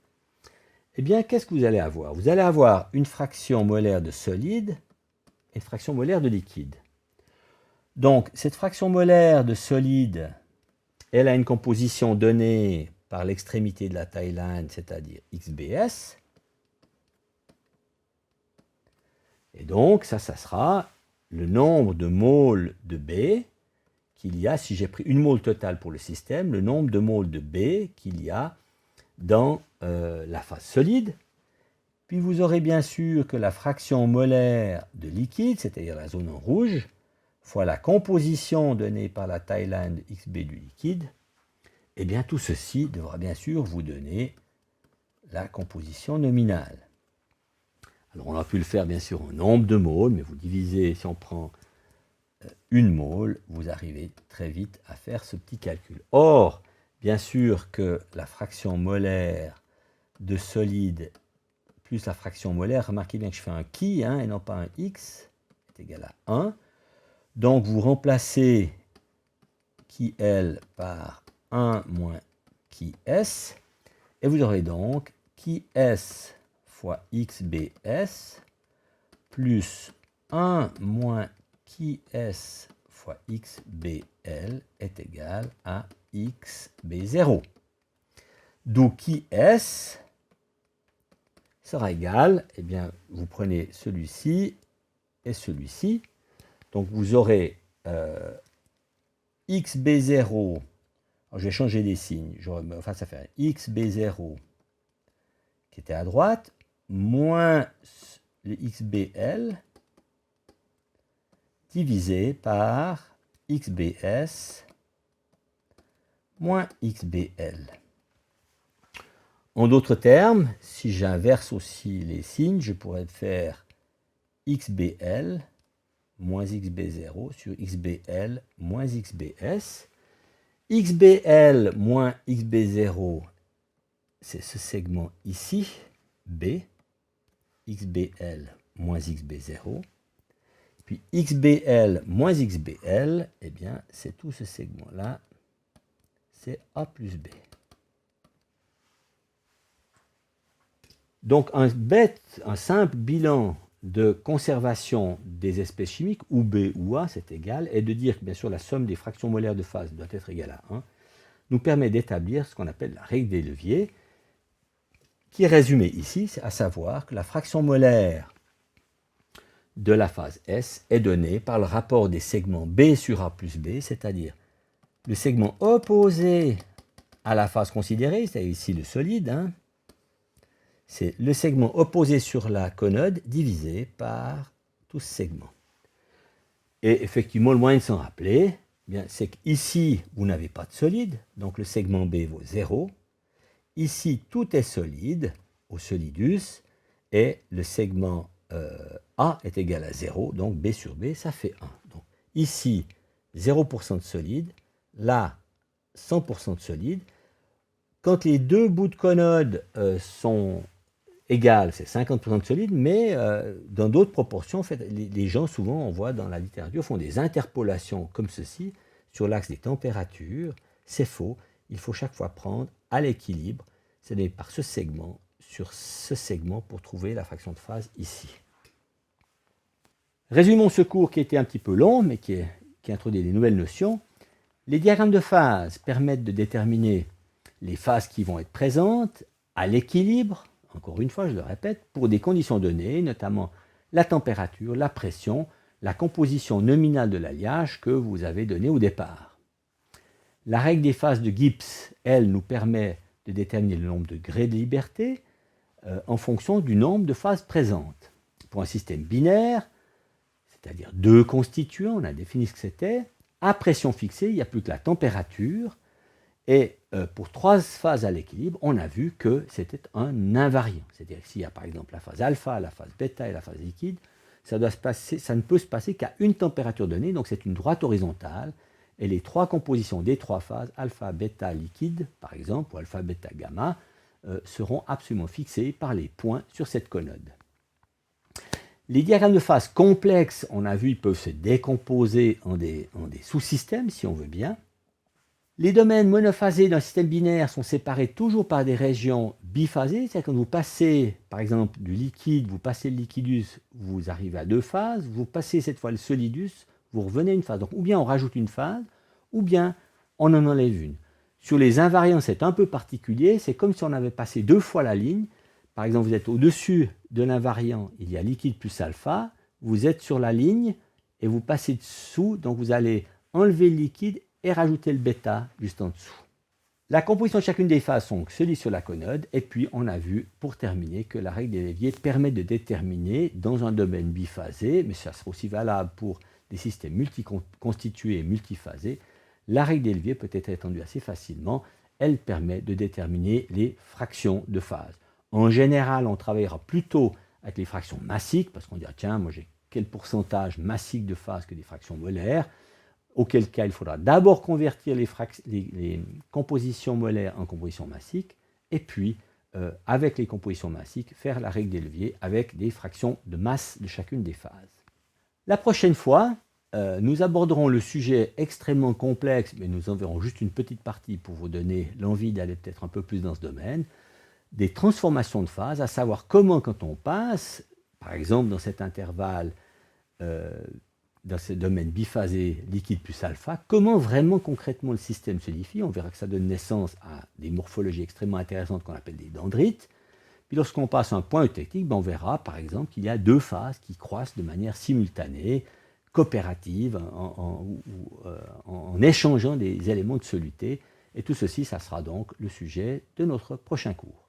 eh bien, qu'est-ce que vous allez avoir? Vous allez avoir une fraction molaire de solide et une fraction molaire de liquide. Donc, cette fraction molaire de solide, elle a une composition donnée par l'extrémité de la taille line, c'est-à-dire XBS. Et donc, ça sera le nombre de moles de B qu'il y a, si j'ai pris une mole totale pour le système, le nombre de moles de B qu'il y a dans la phase solide. Puis vous aurez bien sûr que la fraction molaire de liquide, c'est-à-dire la zone en rouge, fois la composition donnée par la taille line de XB du liquide, eh bien tout ceci devra bien sûr vous donner la composition nominale. Alors on a pu le faire bien sûr en nombre de moles, mais vous divisez, si on prend une mole, vous arrivez très vite à faire ce petit calcul. Or, bien sûr que la fraction molaire de solide plus la fraction molaire, remarquez bien que je fais un qui et non pas un x, est égal à 1. Donc vous remplacez qui L par 1 moins qui S, et vous aurez donc qui S fois XBS plus 1 moins qui S fois XBL est égal à XB0. D'où qui S sera égal, eh bien, vous prenez celui-ci et celui-ci. Donc vous aurez XB0, alors je vais changer les signes, enfin ça fait XB0 qui était à droite, moins le XBL divisé par XBS moins XBL. En d'autres termes, si j'inverse aussi les signes, je pourrais faire XBL moins XB0 sur XBL moins XBS. XBL moins XB0, c'est ce segment ici, B, XBL moins XB0. Puis XBL moins XBL, eh bien, c'est tout ce segment-là, c'est A plus B. Donc un simple bilan de conservation des espèces chimiques, ou B ou A, c'est égal, et de dire que bien sûr la somme des fractions molaires de phase doit être égale à 1, nous permet d'établir ce qu'on appelle la règle des leviers, qui est résumée ici, à savoir que la fraction molaire de la phase S est donnée par le rapport des segments B sur A plus B, c'est-à-dire le segment opposé à la phase considérée, c'est ici le solide, c'est le segment opposé sur la conode divisé par tout ce segment. Et effectivement, le moyen de s'en rappeler, c'est qu'ici, vous n'avez pas de solide, donc le segment B vaut 0. Ici, tout est solide, au solidus, et le segment A est égal à 0, donc B sur B, ça fait 1. Donc, ici, 0% de solide, là, 100% de solide. Quand les deux bouts de conode sont égales, c'est 50% de solide, mais dans d'autres proportions, en fait, les gens, souvent, on voit dans la littérature, font des interpolations comme ceci, sur l'axe des températures. C'est faux, il faut chaque fois prendre à l'équilibre, c'est par ce segment, sur ce segment, pour trouver la fraction de phase ici. Résumons ce cours qui était un petit peu long, mais qui introduit des nouvelles notions. Les diagrammes de phase permettent de déterminer les phases qui vont être présentes à l'équilibre, encore une fois, je le répète, pour des conditions données, notamment la température, la pression, la composition nominale de l'alliage que vous avez donné au départ. La règle des phases de Gibbs, elle, nous permet de déterminer le nombre de degrés de liberté en fonction du nombre de phases présentes. Pour un système binaire, c'est-à-dire deux constituants, on a défini ce que c'était, à pression fixée, il n'y a plus que la température, et pour trois phases à l'équilibre, on a vu que c'était un invariant. C'est-à-dire que s'il y a par exemple la phase alpha, la phase bêta et la phase liquide, ça ne peut se passer qu'à une température donnée, donc c'est une droite horizontale, et les trois compositions des trois phases, alpha, bêta, liquide, par exemple, ou alpha, bêta, gamma, seront absolument fixées par les points sur cette conode. Les diagrammes de phase complexes, on a vu, ils peuvent se décomposer en des sous-systèmes, si on veut bien. Les domaines monophasés d'un système binaire sont séparés toujours par des régions biphasé, c'est-à-dire quand vous passez, par exemple, du liquide, vous passez le liquidus, vous arrivez à 2 phases, vous passez cette fois le solidus, vous revenez à une phase. Donc, ou bien on rajoute une phase, ou bien on en enlève une. Sur les invariants, c'est un peu particulier, c'est comme si on avait passé 2 fois la ligne. Par exemple, vous êtes au-dessus de l'invariant, il y a liquide plus alpha, vous êtes sur la ligne et vous passez dessous, donc vous allez enlever le liquide et rajouter le bêta juste en dessous. La composition de chacune des phases se lit sur la conode, et puis on a vu, pour terminer, que la règle des leviers permet de déterminer dans un domaine biphasé, mais ça sera aussi valable pour des systèmes multiconstitués et multiphasés, la règle des leviers peut être étendue assez facilement, elle permet de déterminer les fractions de phase. En général, on travaillera plutôt avec les fractions massiques, parce qu'on dira, tiens, moi j'ai quel pourcentage massique de phase que des fractions molaires, auquel cas il faudra d'abord convertir les compositions molaires en compositions massiques, et puis, avec les compositions massiques, faire la règle des leviers avec des fractions de masse de chacune des phases. La prochaine fois, nous aborderons le sujet extrêmement complexe, mais nous en verrons juste une petite partie pour vous donner l'envie d'aller peut-être un peu plus dans ce domaine, des transformations de phase, à savoir comment, quand on passe, par exemple dans cet intervalle, dans ce domaine biphasé liquide plus alpha, comment vraiment concrètement le système se solidifie. On verra que ça donne naissance à des morphologies extrêmement intéressantes qu'on appelle des dendrites. Puis lorsqu'on passe à un point eutectique, on verra par exemple qu'il y a 2 phases qui croissent de manière simultanée, coopérative, en échangeant des éléments de soluté. Et tout ceci, ça sera donc le sujet de notre prochain cours.